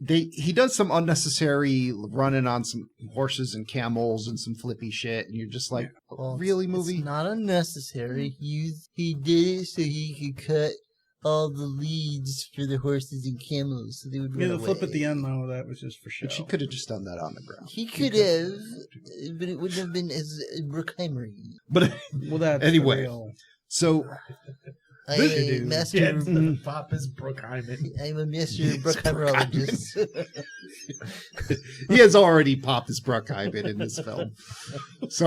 he does some unnecessary running on some horses and camels and some flippy shit, and you're just like, Well, really, it's movie? not unnecessary. He did it so he could cut all the leads for the horses and camels, so they would Yeah, run the flip away. at the end though, that was just for show. But she could have just done that on the ground. He could have, but it wouldn't have been as Bruckheimer. But Well, that's Anyway. real. so I'm This- a master. Yeah, Mhm. Pop is Bruckheimer. I'm a master Yes, Bruckheimerologist. he has already popped his Bruckheimer in this film. So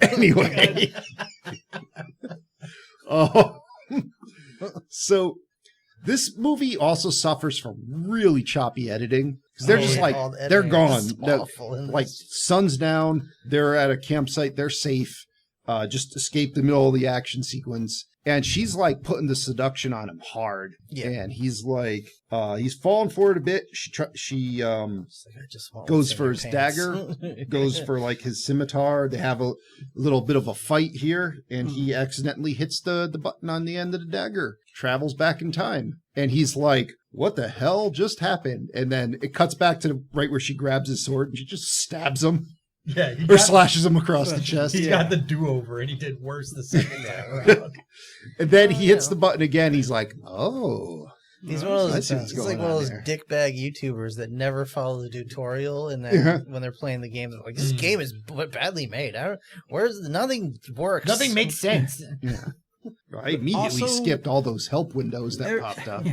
anyway, oh, so this movie also suffers from really choppy editing because they're just like all the they're editing gone. is They're- awful in like this. sun's down, they're at a campsite, they're safe. Just escape the middle of the action sequence. And she's like putting the seduction on him hard. Yeah. And he's like, he's falling for it a bit. She It's like, I just want goes what's in for your his pants. dagger, goes for like his scimitar. They have a little bit of a fight here, and he accidentally hits the button on the end of the dagger, travels back in time. And he's like, what the hell just happened? And then it cuts back to right where she grabs his sword and she just stabs him Yeah, he or got, slashes him across the chest. he got the do-over and he did worse the second time around. And then he hits the button again. He's like, oh. He's one of I those. see what's He's like going one of on those there. dickbag YouTubers that never follow the tutorial, and then Yeah. when they're playing the game, they're like, "This game is badly made. Nothing works. Nothing makes sense. Yeah. I immediately Also- skipped all those help windows that There- popped up.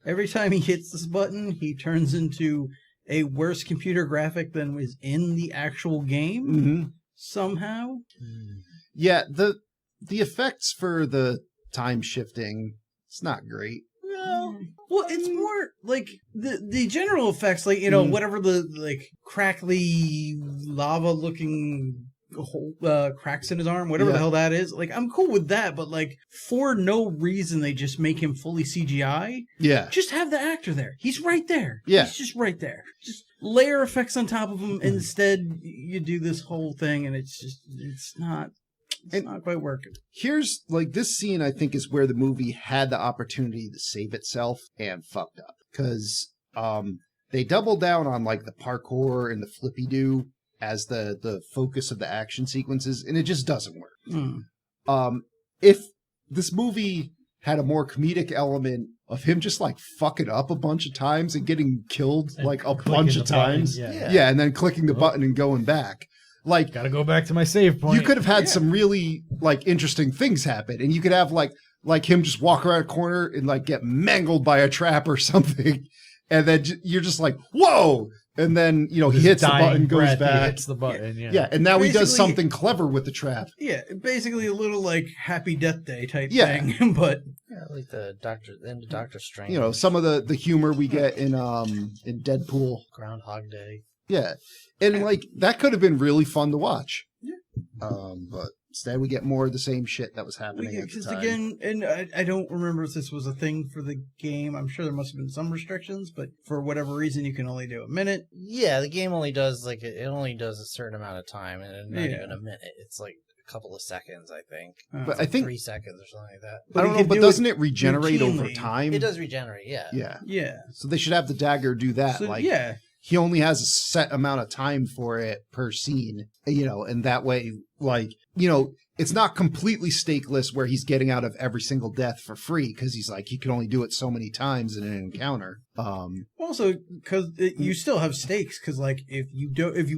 Every time he hits this button, he turns into a worse computer graphic than was in the actual game hmm somehow. Yeah, the effects for the time shifting, it's not great. Well, it's more like the general effects, like, you know, whatever the like crackly lava looking cracks in his arm, whatever the hell that is. Like, I'm cool with that, but like for no reason they just make him fully CGI. Yeah. Just have the actor there. He's right there. Yeah. He's just right there. Just layer effects on top of him. Instead, you do this whole thing, and it's not quite working. Here's like this scene, I think, is where the movie had the opportunity to save itself and fucked up. Because they doubled down on like the parkour and the flippy do as the focus of the action sequences, and it just doesn't work. If this movie had a more comedic element of him just like fucking up a bunch of times and getting killed And like a clicking bunch the of button, times, yeah. and then clicking the button and going back, like Gotta go back to my save point. you could have had some really like interesting things happen, and you could have like him just walk around a corner and like get mangled by a trap or something, and then you're just like, whoa. And then, you know, he His hits the dying button, goes breath, he back. hits the button, Yeah, and now he does Basically- something clever with the trap. Yeah, basically a little like Happy Death Day type Yeah. thing, but Yeah, like the Doctor Strange. You know, some of the humor we get in Deadpool. Groundhog Day. Yeah. And like that could have been really fun to watch. But instead we get more of the same shit that was happening at the because time. again, and I don't remember if this was a thing for the game. I'm sure there must have been some restrictions, but for whatever reason, you can only do a minute. Yeah, the game only does like it only does a certain amount of time, and not Yeah. even a minute. It's like a couple of seconds, I think. But I think 3 seconds or something like that. I don't you know, can but do doesn't it it regenerate over routinely. time? It does regenerate. Yeah. Yeah. Yeah, So they should have the dagger do that. so, like yeah, he only has a set amount of time for it per scene, you know, and that way, like, you know, it's not completely stakeless where he's getting out of every single death for free because he's like, he can only do it so many times in an encounter. Also, because you still have stakes. Because like, if you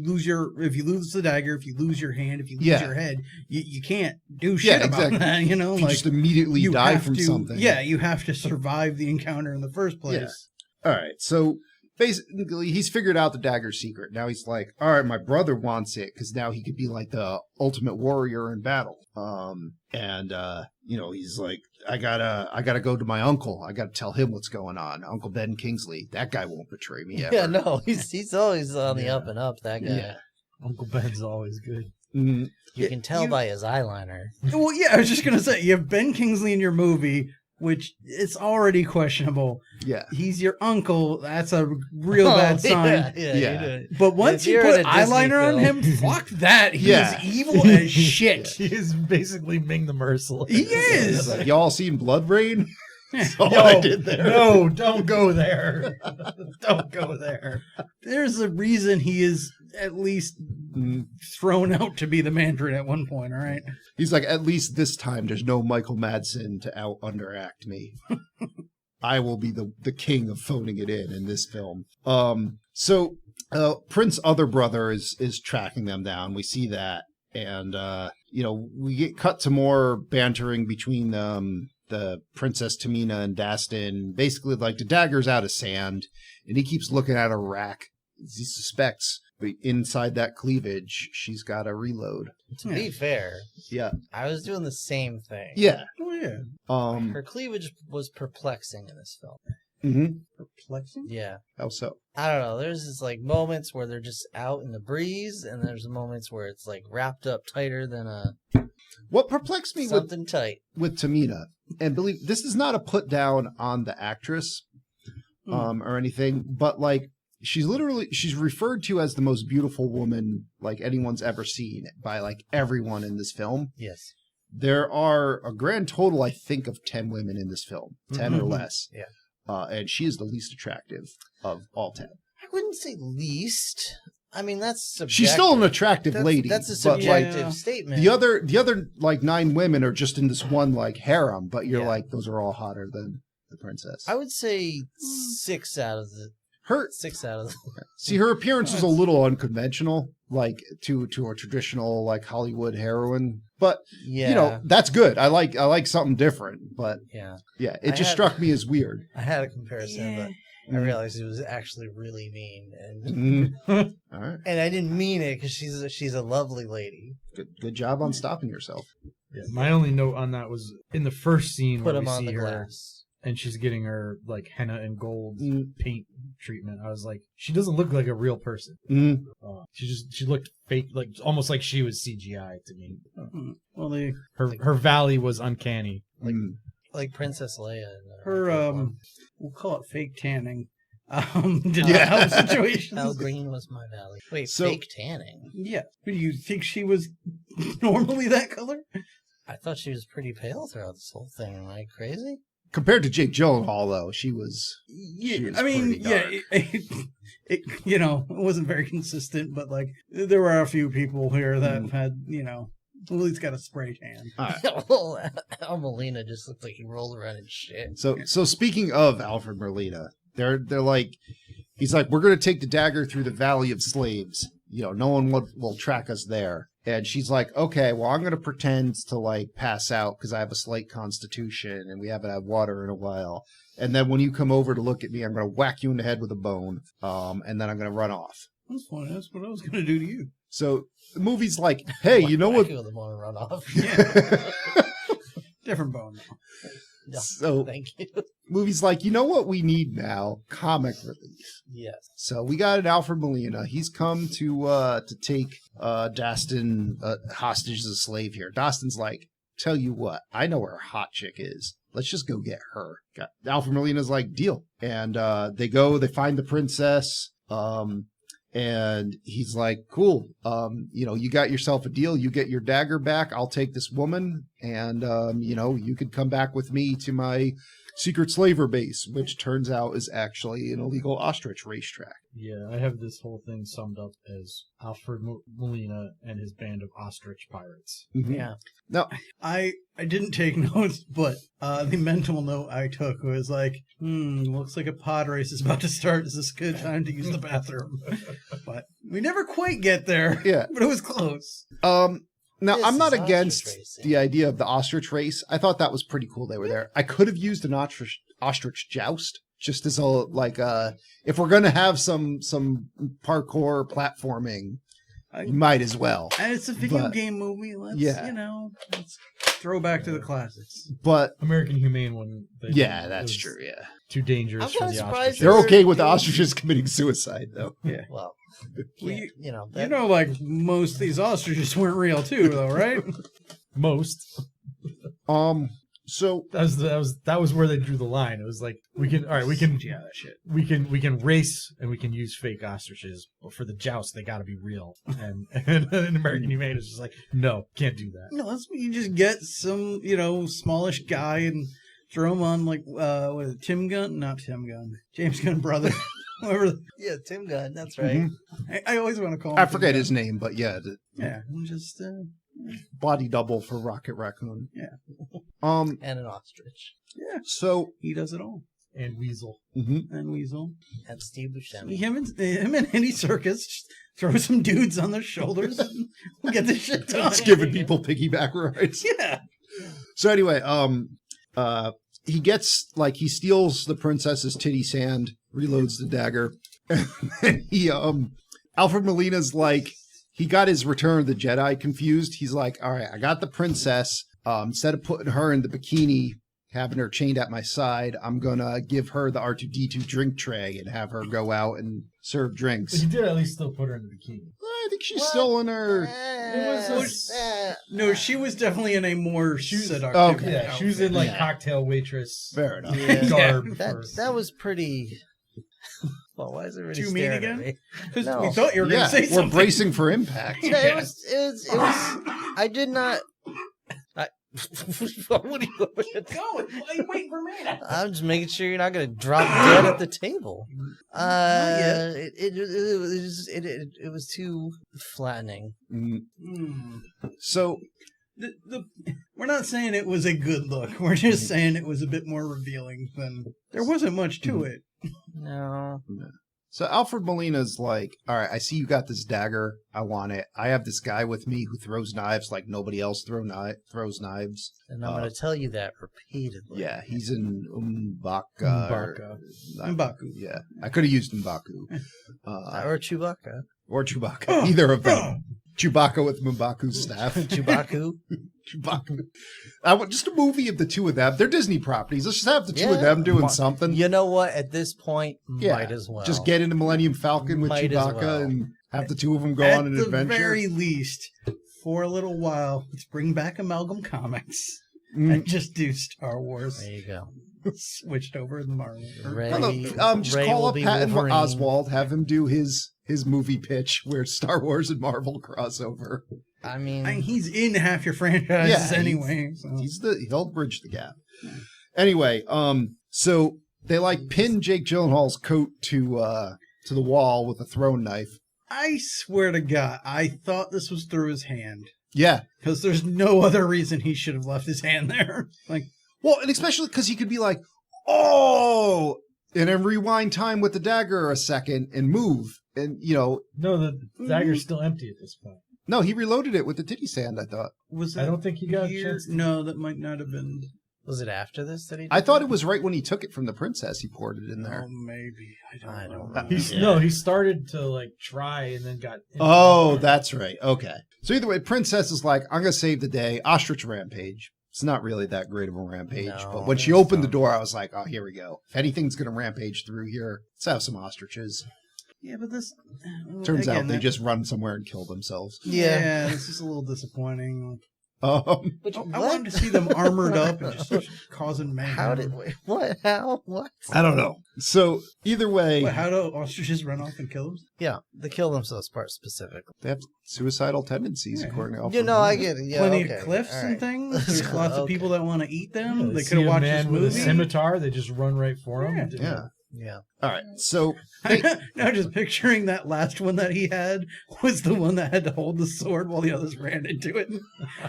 lose the dagger, if you lose your hand, if you lose Yeah. your head, you can't do shit about exactly. that. You know, If you like just immediately you die have from to, something. Yeah, you have to survive the encounter in the first place. All right. So basically, he's figured out the dagger secret. Now he's like, all right, my brother wants it because now he could be like the ultimate warrior in battle. You know, he's like, I gotta go to my uncle. I gotta tell him what's going on. Uncle Ben Kingsley. That guy won't betray me ever. Yeah, no, he's always on the up and up. That guy. Yeah. Uncle Ben's always good. Mhm. You can tell by his eyeliner. Well, yeah, I was just gonna say you have Ben Kingsley in your movie, which it's already questionable. Yeah. He's your uncle. That's a real bad sign. Yeah. Yeah. You do it. But once If you you're put in a Disney eyeliner on film. him, fuck that. He Yeah. is evil as shit. He is basically Ming the Merciless. He is. Like, y'all seen Blood Rain? That's all Yo, I did there. No, don't go there. Don't go there. There's a reason he is at least thrown out to be the Mandarin at one point, all right? He's like, at least this time there's no Michael Madsen to out underact me. I will be the king of phoning it in this film. So Prince's other brother is tracking them down. We see that. And, you know, we get cut to more bantering between the Princess Tamina and Dastin. Basically, like, the dagger's out of sand, and he keeps looking at a rack. He suspects inside that cleavage, she's got a reload. To be fair, Yeah. I was doing the same thing. Yeah. Oh, yeah. Her cleavage was perplexing in this film. Mm-hmm. Perplexing? Yeah. How so? I don't know. There's just like moments where they're just out in the breeze, and there's moments where it's like wrapped up tighter than a What perplexed me something tight. with Tamina, and believe this is not a put down on the actress or anything, but like she's referred to as the most beautiful woman like anyone's ever seen by like everyone in this film. Yes. There are a grand total, I think, of 10 women in this film, 10 or less. Yeah. And she is the least attractive of all 10. I wouldn't say least. I mean, that's subjective. She's still an attractive That's- lady. That's a but, like, subjective Yeah. statement. the other like 9 women are just in this one like harem, but you're Yeah. like, those are all hotter than the princess. I would say 6 out of the Her 6 out of the. see her appearance is a little unconventional, like to a traditional like Hollywood heroine. But Yeah. you know, that's good. I like something different. But Yeah. yeah, it I just had- struck me as weird. I had a comparison, but I Mm. realized it was actually really mean, and All right, and I didn't mean it because she's a lovely lady. good job on stopping yourself. Yeah, my only note on that was in the first scene Put where him we on see the her glass. and she's getting her like henna and gold Mm. paint treatment. I was like, she doesn't look like a real person. Mm. She looked fake, like almost like she was CGI to me. Well, they Her valley was uncanny. Mm. Like Princess Leia. her we'll call it fake tanning. Did not help situations. How green was my valley? Wait, So- fake tanning? Yeah. Do you think she was normally that color? I thought she was pretty pale throughout this whole thing. Am I crazy? Compared to Jake Gyllenhaal, though, she was. Yeah, She was I mean, pretty yeah, dark. it you know, it wasn't very consistent, but like there were a few people here that Mm. had, you know, at least got a spray tan. All right. Well, Al Molina just looked like he rolled around in shit. So speaking of Alfred Molina, they're like, he's like, we're gonna take the dagger through the Valley of Slaves. You know, no one will track us there. And she's like, okay, well, I'm gonna pretend to like pass out because I have a slight constitution and we haven't had water in a while. And then when you come over to look at me, I'm gonna whack you in the head with a bone. And then I'm gonna run off. That's funny. That's what I was gonna do to you. So the movie's like, hey, you know what? With them on a run off. Different bone though. No, So thank you. movie's like, you know what we need now? Comic relief. Yes. So we got an Alfred Molina. He's come to take Dastin hostage as a slave here. Dastin's like, tell you what, I know where hot chick is. Let's just go get her. Alfred Molina's like, deal. And they go, they find the princess. And he's like, cool. You know, you got yourself a deal. You get your dagger back. I'll take this woman. And, you know, you could come back with me to my secret slaver base, which turns out is actually an illegal ostrich racetrack. Yeah, I have this whole thing summed up as Alfred Molina and his band of ostrich pirates. Mhm. Yeah. Now, I didn't take notes, but the mental note I took was like, looks like a pod race is about to start. Is this a good time to use the bathroom? But we never quite get there. Yeah. But it was close. now This I'm not is ostrich against racing. the idea of the ostrich race. I thought that was pretty cool. They were there. I could have used an ostrich joust just as a like if we're gonna have some parkour platforming, you might as well. And it's a video But- game movie. Let's, Yeah. you know, let's throw back to the classics. But American Humane one. yeah, it that's was true. Yeah, Too dangerous I'm for kinda the surprised ostriches. they're They're okay with the doing- ostriches committing suicide though. Well, Well, yeah, you know. You know, like most of these ostriches weren't real too, though, right? Most. So That was where they drew the line. It was like we can Yeah, that shit. we can race and we can use fake ostriches, but for the joust they got to be real. And American Humane is just like, no, can't do that. No, that's you just get some, you know, smallish guy and throw him on like what is it, Tim Gunn? Not Tim Gunn. James Gunn brother. Whoever. Yeah, Tim Gunn. That's right. I always want to call him. I Tim forget Gunn. his name, but yeah, the Yeah, I'm just body double for Rocket Raccoon. Yeah. Um. And an ostrich. yeah. So. He does it all. And Weasel. Mhm. And Weasel. And Steve Buscemi. Him and Andy Serkis just throw some dudes on their shoulders and we'll get this shit done. It's giving people piggyback rides. Yeah. So anyway, he gets like he steals the princess's titty sand, reloads the dagger, and then Alfred Molina's like he got his Return of the Jedi confused. He's like, all right, I got the princess. Instead of putting her in the bikini, having her chained at my side, I'm gonna give her the R2D2 drink tray and have her go out and serve But drinks. he did at least still put her in the bikini. I think she's still in her. No, she was definitely in a more seductive. Okay. Yeah, she was in like Yeah. cocktail waitress Fair enough. Yeah. garb. That for- that was pretty. Well, why is it really Too mean staring at again? me? Because No. we thought you were going Yeah, to say we're something. bracing for impact. Yeah, it was. I did not. What are you going to do? Go. Wait for me. I'm just making sure you're not going to drop dead at the table. yet. It was too flattening. So We're not saying it was a good look. We're just saying it was a bit more revealing than there wasn't much to it. No. So Alfred Molina's like, all right, I see you got this dagger. I want it. I have this guy with me who throws knives like nobody else throws knives. And I'm going to tell you that repeatedly. Yeah, he's in M'Baka. M'Baku. Yeah, I could have used M'Baku. Or Chewbacca. Or Chewbacca. Either of them. Chewbacca with M'Baku's staff. Chewbacca. Chewbacca. Just a movie of the two of them. They're Disney properties. Let's just have the two of them doing something. You know what? At this point, might as well. Just get into Millennium Falcon with Might Chewbacca as well. and have the two of them go on an adventure. At the very least, for a little while, let's bring back Amalgam Comics Mm. and just do Star Wars. There you go. Switched over to Marvel. Just Ray call will up be Patton Wolverine. Oswalt, have him do his movie pitch where Star Wars and Marvel crossover. I mean, he's in half your franchises Yeah, anyway. So. He'll bridge the gap. Anyway, so they like pin Jake Gyllenhaal's coat to the wall with a throwing knife. I swear to God, I thought this was through his hand. Yeah. Because there's no other reason he should have left his hand there. Like, Well, and especially because he could be like, oh, and then rewind time with the dagger a second and move. And, No, the dagger's still empty at this point. no, he reloaded it with the titty sand, I thought. was I don't think he got a chance. No, that might not have been. was it after this that he did I thought that? it was right when he took it from the princess, he poured it in there. Oh, maybe. I don't know. know. No, he started to try and then got. Oh, that's right. Okay. So either way, Princess is like, I'm going to save the day. Ostrich rampage. It's not really that great of a rampage. No, but when she opened the door, I was like, oh, here we go. If anything's going to rampage through here, let's have some ostriches. Yeah, but this. Turns again, out they that- just run somewhere and kill themselves. Yeah, this is a little disappointing. Which, I wanted to see them armored up and just causing mayhem. How did? What? How? What? I don't know. So either way, Wait, how do ostriches run off and kill them? Yeah, the kill themselves part specifically. they have suicidal tendencies, Yeah. according to You know, I get it. Yeah, Plenty okay. of cliffs All and right. things. There's lots of Okay. people that want to eat them. They They see could have a watched man this with movie. a scimitar. They just run right for him. Yeah. Yeah. All right. So Now just picturing that last one that he had was the one that had to hold the sword while the others ran into it.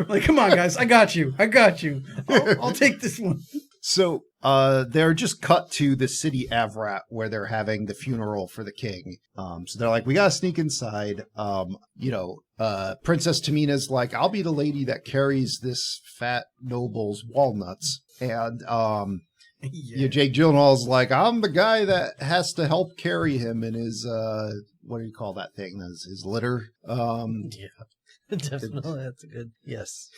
Like, come on, guys, I got you. I'll take this one. So they're just cut to the city Avrat where they're having the funeral for the king. So they're like, we gotta sneak inside. Princess Tamina's like, I'll be the lady that carries this fat noble's walnuts. And Jake Gyllenhaal's like, I'm the guy that has to help carry him in his what do you call that thing? His litter. Yeah. Definitely, that's a good. Yes,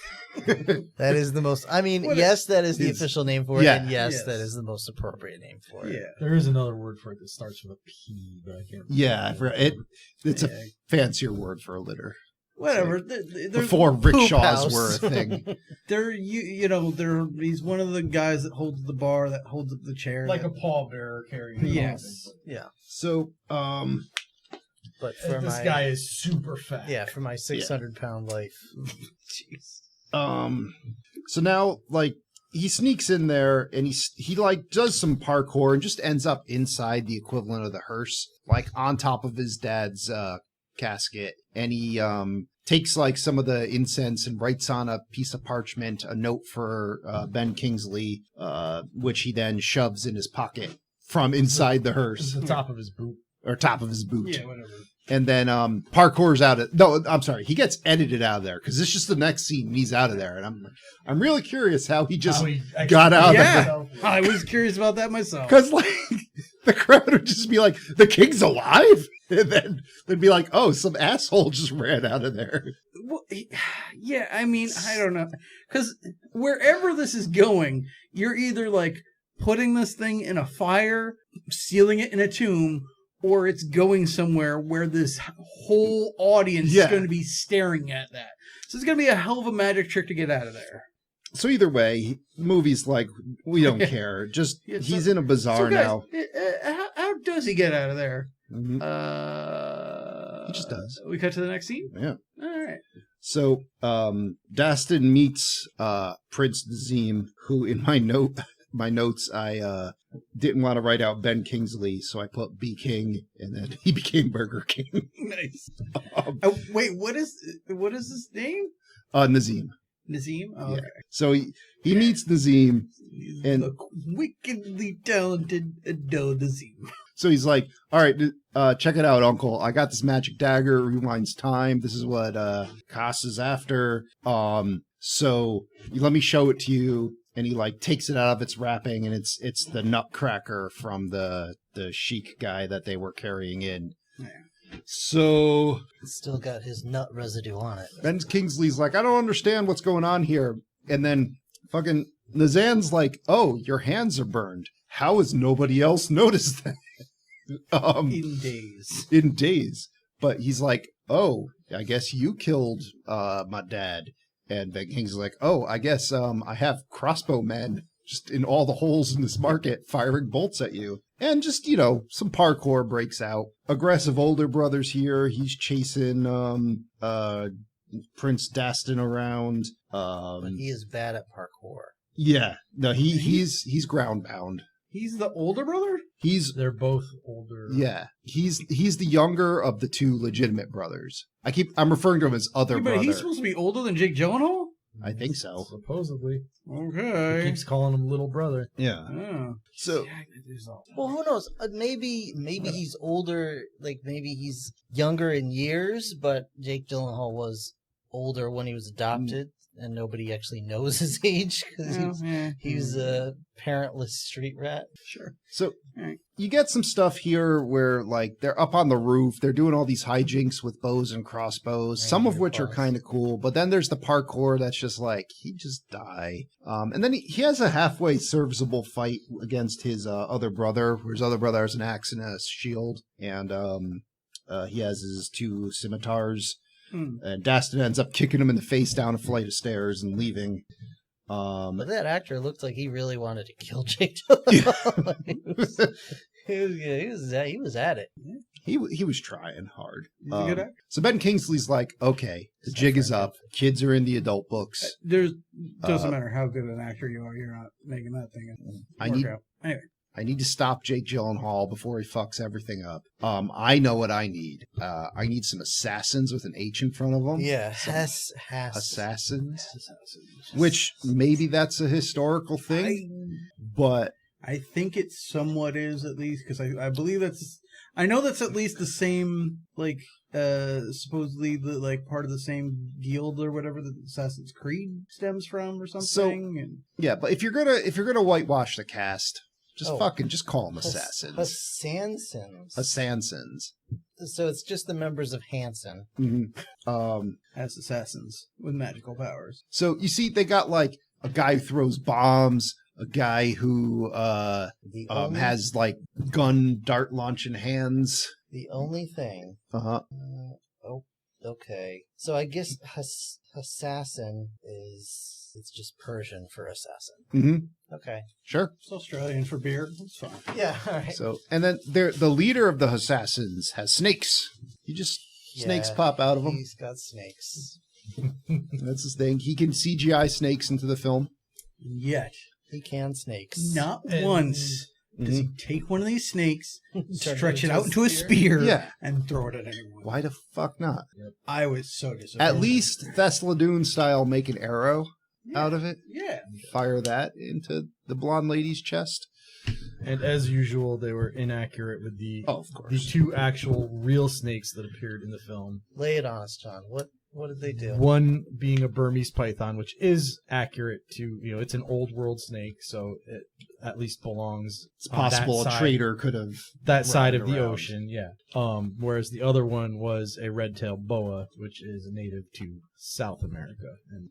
that is the most. I mean, yes, that is the official name for it, Yeah. and yes, Yes. that is the most appropriate name for it. Yeah. There is another word for it that starts with a P, but I can't. Yeah, I forgot. It's Yeah. a fancier word for a litter. Whatever. There's Before poop rickshaws house. were a thing. he's one of the guys that holds the bar, that holds up the chair. Like a pallbearer carrying. Yes. Yeah, So, but for This my guy is super fat. yeah, for my 600-pound life. Jeez. so now he sneaks in there and he does some parkour and just ends up inside the equivalent of the hearse, on top of his dad's casket, and he takes some of the incense and writes on a piece of parchment a note for Ben Kingsley, which he then shoves in his pocket from inside the This hearse is the top of his boot. or top of his boot. Yeah, whatever. And then parkour's out of I'm sorry, he gets edited out of there because it's just the next scene and he's out of there, and I'm really curious how he just got out of there. I was curious about that myself. Because the crowd would just be like, the king's alive, and then they'd be like, oh, some asshole just ran out of there. Well, yeah, I mean, I don't know. Because wherever this is going, you're either putting this thing in a fire, sealing it in a tomb, or it's going somewhere where this whole audience is going to be staring at that. So it's going to be a hell of a magic trick to get out of there. So either way, the movie's we don't care. Just Yeah, he's in a bazaar guys, now. How does he get out of there? Mhm. He just does. We cut to the next scene? Yeah. All right. So Dastin meets Prince Nazim, who in my notes I didn't want to write out Ben Kingsley, so I put B King, and then he became Burger King. Nice. Wait, what is his name? Nazim. Nazim? Oh, Yeah. okay. So he meets Nazim, and The wickedly talented Adele Nazim. So he's like, all right, check it out, Uncle. I got this magic dagger, rewinds time. This is what Cass is after. So let me show it to you. And he like takes it out of its wrapping, and it's the nutcracker from the chic guy that they were carrying in. Yeah. So It's still got his nut residue on it. Ben Kingsley's like, I don't understand what's going on here. And then fucking Nazan's like, oh, your hands are burned. How has nobody else noticed that? In days. In days. But he's like, oh, I guess you killed my dad. And Ben Kingsley's like, oh, I guess I have crossbow men just in all the holes in this market firing bolts at you. And just, some parkour breaks out. Aggressive older brother's here. He's chasing Prince Dastan around. But he is bad at parkour. Yeah. No, he's ground bound. He's the older brother? They're both older. Yeah. He's the younger of the two legitimate brothers. I'm referring to him as other But brother. he's supposed to be older than Jake Gyllenhaal? I think so. Supposedly. He Okay. keeps calling him little brother. Yeah. Oh. So Well, who knows? Maybe he's older. Like maybe he's younger in years, but Jake Gyllenhaal was older when he was adopted, and nobody actually knows his age because he's a parentless street rat. Sure. So Alright. you get some stuff here where like they're up on the roof, they're doing all these hijinks with bows and crossbows, some of which are kind of cool, but then there's the parkour that's just like he just die. And then he has a halfway serviceable fight against his other brother, where his other brother has an axe and a shield, and he has his two scimitars. And Dastan ends up kicking him in the face down a flight of stairs and leaving. But that actor looked like he really wanted to kill Jake Gyllenhaal. he was at it. He was trying hard. He's a good actor. So Ben Kingsley's like, okay, the jig is up. Kids are in the adult books. Doesn't matter how good an actor you are, you're not making that thing work out. Anyway. I need to stop Jake Gyllenhaal before he fucks everything up. I know what I need. I need some assassins with an H in front of them. Yeah, Assassins. Which maybe that's a historical thing, but I think it somewhat is, at least, because I believe I know that's at least the same, like, supposedly the like part of the same guild or whatever that Assassin's Creed stems from or something. Yeah, but if you're gonna whitewash the cast, just call them assassins. Assassins. So it's just the members of Hanson. Mm-hmm. As assassins with magical powers. So you see, they got like a guy who throws bombs, a guy who has like gun dart launching hands. The only thing. Okay. So I guess assassin it's just Persian for assassin. Mm-hmm. Okay. Sure. It's Australian for beer. It's fine. Yeah. All right. So, and then the leader of the assassins has snakes. Snakes pop out of him. He's got snakes. That's his thing. He can CGI snakes into the film. Yet. He can snakes. Not once does he take one of these snakes, stretch it out into a spear, and throw it at anyone. Why the fuck not? I was so disappointed. At least Thessalondoon style, make an arrow out of it. Yeah. Fire that into the blonde lady's chest. And as usual, they were inaccurate with of the course. two actual real snakes that appeared in the film. Lay it on us, John. What did they do? One being a Burmese python, which is accurate to, it's an old world snake, so it at least belongs. It's possible a trader could have that side of the around. ocean, yeah. Whereas the other one was a red-tailed boa, which is a native to South America and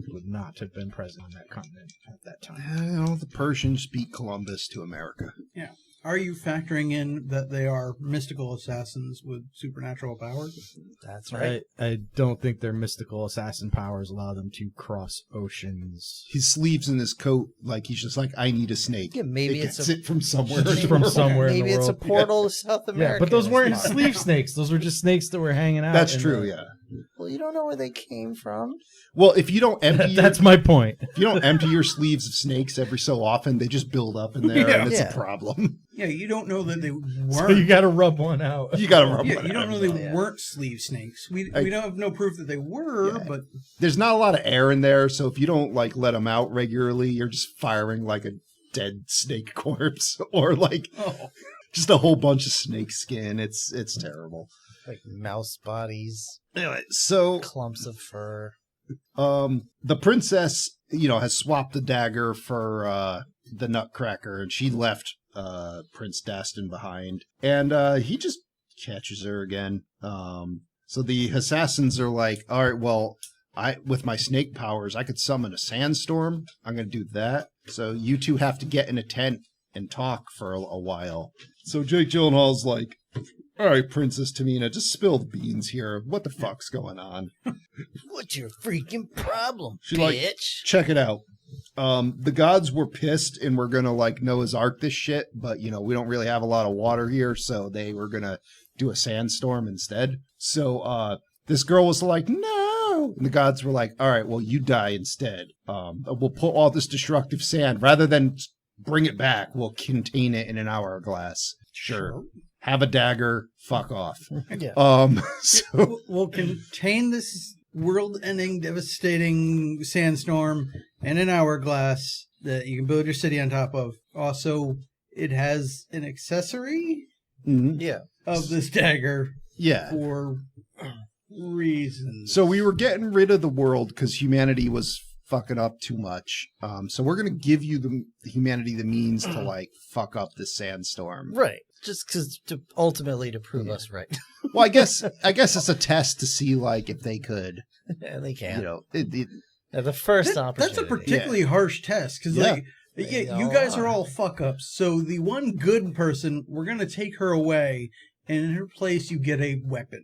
would not have been present in that continent at that time. The Persians beat Columbus to America. Yeah. Are you factoring in that they are mystical assassins with supernatural powers? That's right. I don't think their mystical assassin powers allow them to cross oceans. His sleeves in his coat, like he's just like, I need a snake. Yeah, maybe it gets it from somewhere. Just from somewhere. Maybe in the it's a world. portal to South America. Yeah, but those weren't sleeve snakes. Those were just snakes that were hanging out. That's true. Yeah. Well, you don't know where they came from. Well, if you don't empty, that's my point. If you don't empty your sleeves of snakes every so often, they just build up in there, and it's a problem. Yeah, you don't know that they weren't. So you got to rub one out. You got to rub Yeah, one you don't out. know they weren't sleeve snakes. We don't have no proof that they were, but There's not a lot of air in there, so if you don't like let them out regularly, you're just firing like a dead snake corpse, or like Just a whole bunch of snake skin. It's terrible. Like mouse bodies, Anyway, so clumps of fur. the princess, has swapped the dagger for the Nutcracker, and she left Prince Dastan behind, and he just catches her again. So the assassins are like, all right, well, with my snake powers, I could summon a sandstorm. I'm going to do that. So you two have to get in a tent and talk for a while. So Jake Gyllenhaal's like, all right, Princess Tamina, just spill the beans here. What the fuck's going on? What's your freaking problem, She's bitch? like, check it out. The gods were pissed and we're going to like Noah's Ark this shit, but we don't really have a lot of water here, so they were going to do a sandstorm instead. So this girl was like, no. And the gods were like, all right, well, you die instead. We'll put all this destructive sand, rather than bring it back, we'll contain it in an hourglass. Sure. Have a dagger, fuck off. Yeah. So We'll contain this world-ending, devastating sandstorm in an hourglass that you can build your city on top of. Also, it has an accessory Yeah. of this dagger yeah. for reasons. So we were getting rid of the world because humanity was fucking up too much. So we're gonna give you the humanity the means to like fuck up this sandstorm. Right. Just because ultimately to prove us right. Well, I guess it's a test to see like if they could. And they can. It, At the first opportunity. That's a particularly harsh test because, Yeah. you guys are all fuck ups. So the one good person, we're gonna take her away, and in her place, you get a weapon.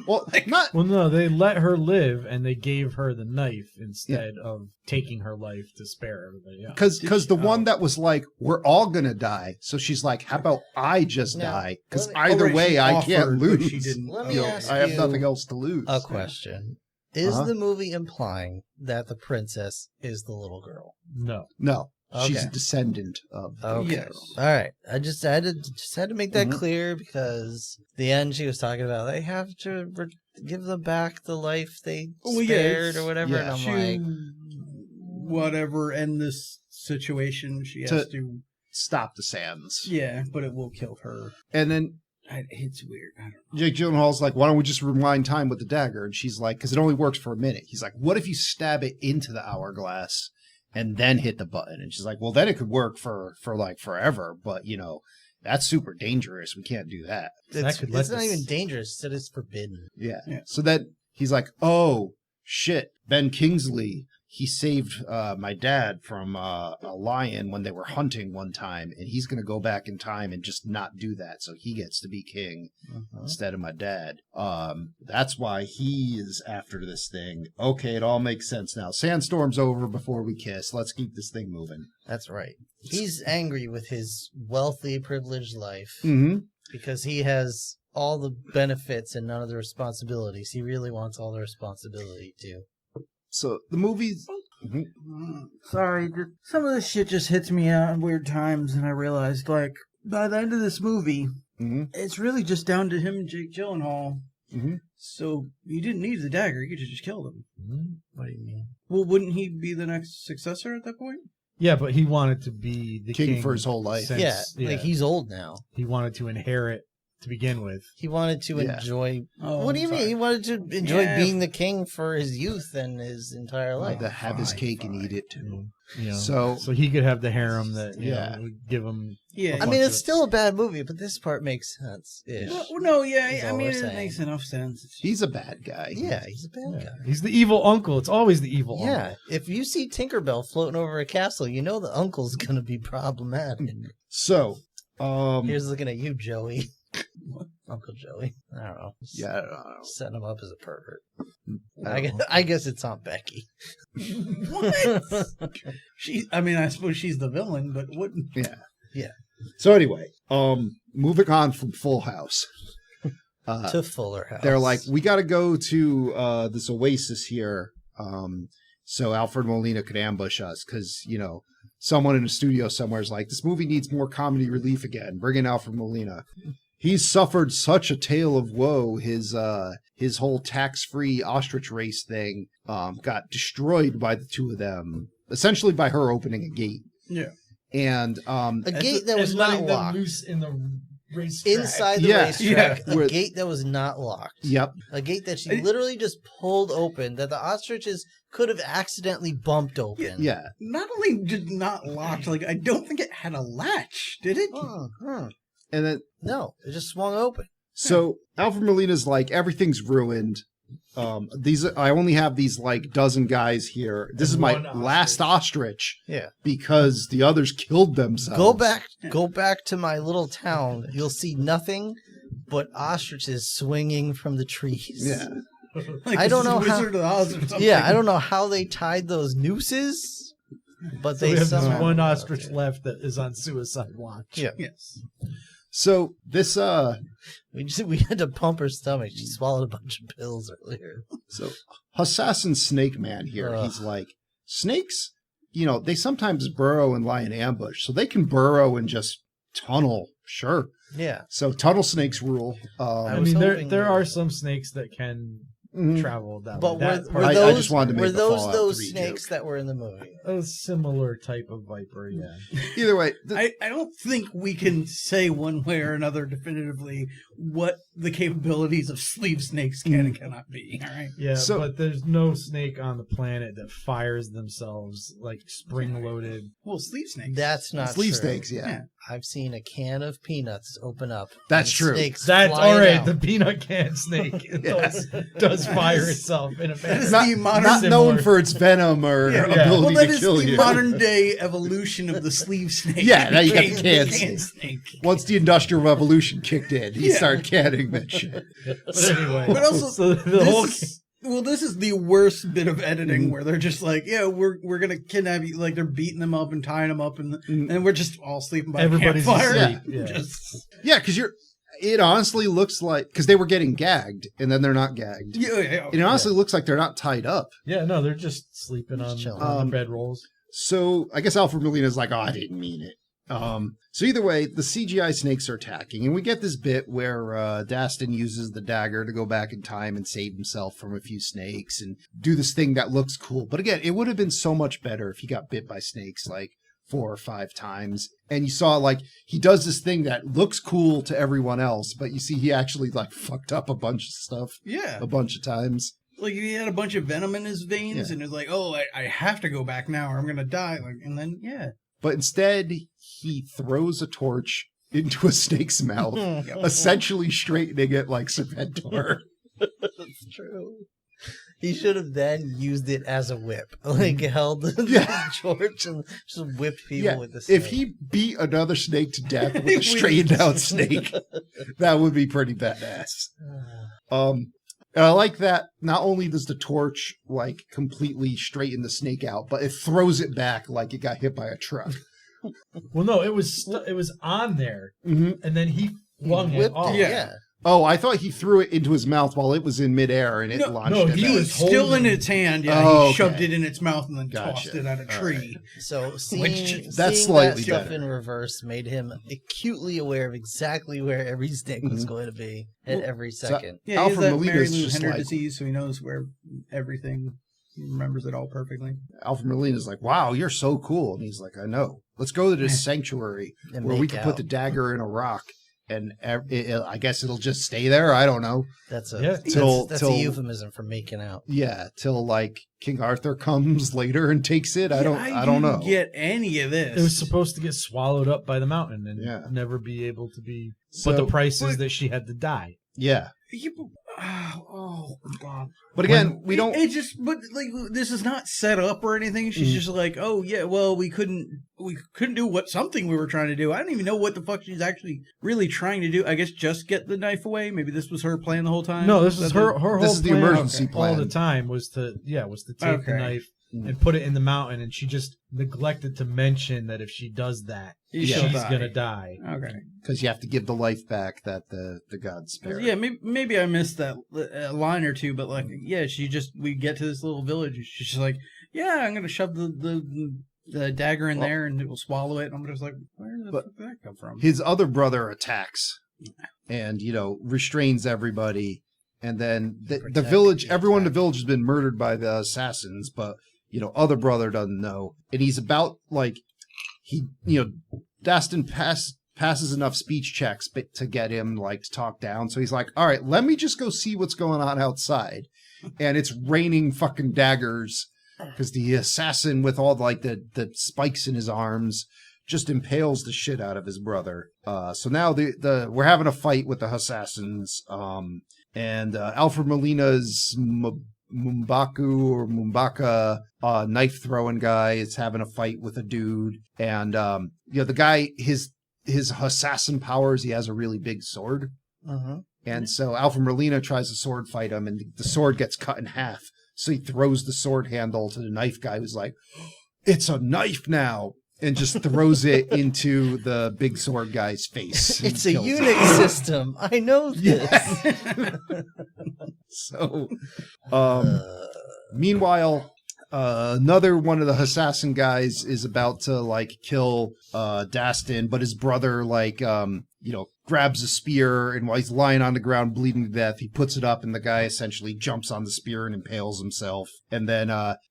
well, not Well, no, they let her live, and they gave her the knife instead of taking her life to spare everybody else. because the one that was like, we're all gonna die. So she's like, how about I just No. die? Because Let me- either Alright, way, she I can't offered, but lose. she didn't. Let me ask I have you nothing else to lose. a question. Is Uh-huh. the movie implying that the princess is the little girl? No. No, she's Okay. a descendant of. Okay. Yes. All right. I just had to make that clear because the end she was talking about they have to give them back the life they Well, yeah, spared it's- or whatever. yeah. And I'm like, whatever end this situation, she has to. Stop the sands. Yeah, but it will kill her. And then It's weird. I don't know. Jake Gyllenhaal's like, why don't we just rewind time with the dagger? And she's like, because it only works for a minute. He's like, what if you stab it into the hourglass and then hit the button? And she's like, well, then it could work for like forever. But, that's super dangerous. We can't do that. That could let it's not this- even dangerous. It said it's forbidden. Yeah. Yeah. So then he's like, oh, shit. Ben Kingsley, he saved my dad from a lion when they were hunting one time. And he's going to go back in time and just not do that. So he gets to be king instead of my dad. That's why he is after this thing. Okay, it all makes sense now. Sandstorm's over before we kiss. Let's keep this thing moving. That's right. He's angry with his wealthy, privileged life Mm-hmm. because he has all the benefits and none of the responsibilities. He really wants all the responsibility too. So the movie's... Mhm. Sorry, some of this shit just hits me out at weird times, and I realized, like, by the end of this movie, Mhm. it's really just down to him and Jake Gyllenhaal. Mhm. So you didn't need the dagger; you could have just killed him. What do you mean? Well, wouldn't he be the next successor at that point? Yeah, but he wanted to be the King for his whole life. since- Like he's old now. he wanted to inherit to begin with. He wanted to Yeah. enjoy. Oh, What do you sorry. mean? He wanted to enjoy Yeah. being the king for his youth and his entire life. To have his fine, cake and fine. eat it too. So So- he could have the harem that Yeah. would give him. Yeah. I mean, it's still a bad movie, but this part makes sense. Well, no, That's yeah. I all mean, we're it saying. makes enough sense. He's a bad guy. Yeah, he's a bad guy. He's the evil uncle. It's always the evil Yeah, uncle. if you see Tinkerbell floating over a castle, you know the uncle's gonna be problematic. So, Here's looking at you, Joey. Uncle Joey. I don't know. yeah, I don't know. Setting him up as a pervert. I don't know. I guess it's Aunt Becky. What? I suppose she's the villain, but wouldn't. Yeah. So anyway, moving on from Full House. To Fuller House. They're like, we got to go to this oasis here, so Alfred Molina could ambush us, because someone in a studio somewhere is like, this movie needs more comedy relief again. Bring in Alfred Molina. He's suffered such a tale of woe. His whole tax-free ostrich race thing got destroyed by the two of them, essentially by her opening a gate. Yeah. And a gate that was and not letting them locked. loose in the inside the Yeah. racetrack, Yeah. a gate that was not locked. Yep. A gate that she literally just pulled open that the ostriches could have accidentally bumped open. Yeah. Not only did not locked, like I don't think it had a latch, did it? And then No, it just swung open. so Alfred Molina's like, everything's ruined. I only have these like dozen guys here. This is my last ostrich. Yeah. Because the others killed themselves. Go back to my little town. You'll see nothing but ostriches swinging from the trees. Yeah. Like I don't this know is how- Wizard of Oz or something. Yeah, I don't know how they tied those nooses, but So they we have this somehow one ostrich left that is on suicide watch. Yeah. Yes. So this we had to pump her stomach. She swallowed a bunch of pills earlier. so Assassin Snake Man here, Ugh. he's like, snakes, they sometimes burrow and lie in ambush. So they can burrow and just tunnel, sure. Yeah. So tunnel snakes rule. I was mean, hoping there they are were- some snakes that can mhm. travel that But way. That were part- I just wanted to make were the those Fallout those 3 snakes joke. that were in the movie? a similar type of viper, yeah. Either way, I don't think we can say one way or another definitively what the capabilities of sleeve snakes can and cannot be. All right. Yeah, So- but there's no snake on the planet that fires themselves like spring-loaded. Well, sleeve snakes. That's not sleeve true. snakes, yeah. Yeah. I've seen a can of peanuts open up. That's and true. Snakes That's flying all right. out. The peanut can snake does fire itself in a That is manner. the modern Not Similar. known for its venom or Yeah. ability Well, that to is kill the you. modern day evolution of the sleeve snake. Yeah, now you got the Became can snake. Once the Industrial Revolution kicked in, he Yeah. started canning that shit. But anyway, But also, so the whole this is the worst bit of editing Mm-hmm. where they're just like, yeah, we're gonna kidnap you. Like they're beating them up and tying them up, and Mm. and we're just all sleeping by Everybody's the campfire. asleep, yeah. Just, Yeah, because it honestly looks like, because they were getting gagged and then they're not gagged. yeah. It honestly looks like they're not tied up. yeah, no, they're just sleeping Just on, chilling. on the bedrolls. So I guess Alfred Molina's like, oh, I didn't mean it. So either way, the CGI snakes are attacking, and we get this bit where Dastin uses the dagger to go back in time and save himself from a few snakes and do this thing that looks cool. But again, it would have been so much better if he got bit by snakes like 4 or 5 times, and you saw like he does this thing that looks cool to everyone else, but you see he actually like fucked up a bunch of stuff Yeah. a bunch of times. Like he had a bunch of venom in his veins, Yeah. and it's like, oh, I have to go back now, or I'm gonna die. Like, and then But instead, he throws a torch into a snake's mouth, essentially straightening it like Serpentor. That's true. He should have then used it as a whip, like held the Yeah. torch and just whipped people Yeah, with the snake. if he beat another snake to death with a straightened out snake, that would be pretty badass. And I like that not only does the torch like completely straighten the snake out, but it throws it back like it got hit by a truck. Well, no, it was on there, Mm-hmm. and then he flung it whipped off. it. Yeah. Oh, I thought he threw it into his mouth while it was in midair and it launched no, it he back. was still holding- in its hand. Yeah, Oh, he shoved okay. it in its mouth and then Gotcha. tossed it at a All tree. So Which- seeing that's that slightly stuff better. in reverse made him acutely aware of exactly where every snake was going to be at every second. Yeah, he has Alfred that Molina's Mary Lou just Henner like- disease, so he knows where everything. He remembers it all perfectly. Alfred Molina's like, wow, you're so cool. And he's like, I know. Let's go to this sanctuary And where we make can out. put the dagger in a rock. And I guess it'll just stay there. I don't know. That's Yeah. that's Till- a euphemism for making out. Yeah, till like King Arthur comes later and takes it. I don't know. didn't get any of this. It was supposed to get swallowed up by the mountain and Yeah. never be able to be. So- but the price is but- that she had to die. Yeah. Oh God! But again, we don't. It just, but like, this is not set up or anything. She's just like, oh yeah, well, we couldn't do something we were trying to do. I don't even know what the fuck she's actually really trying to do. I guess just get the knife away. Maybe this was her plan the whole time. No, this is her That's whole This is the plan emergency all plan. the time was to take the Okay. knife and put it in the mountain, and she just neglected to mention that if she does that, She'll she's die. gonna die. Okay. Because you have to give the life back that the gods spare. Yeah, maybe I missed that line or two, but like, yeah, we get to this little village. And she's just like, yeah, I'm gonna shove the dagger in there and it will swallow it. And I'm just like, where the fuck did that come from? His other brother attacks and, restrains everybody. And then the Protect village, the everyone in the attack. village has been murdered by the assassins, but, other brother doesn't know. And he's about, like, Dastin passes enough speech checks to get him like to talk down. So he's like, all right, let me just go see what's going on outside. And it's raining fucking daggers because the assassin with all like the spikes in his arms just impales the shit out of his brother. So now we're having a fight with the assassins. And Alfred Molina's Mumbaka knife throwing guy is having a fight with a dude. And the guy, his assassin powers, he has a really big sword. And so Alfred Molina tries to sword fight him, and the sword gets cut in half. So he throws the sword handle to the knife guy, who's like, "It's a knife now," and just throws it into the big sword guy's face. It's a Unix system. I know this. So, meanwhile, another one of the assassin guys is about to like kill Dastin, but his brother grabs a spear, and while he's lying on the ground bleeding to death, he puts it up, and the guy essentially jumps on the spear and impales himself. And then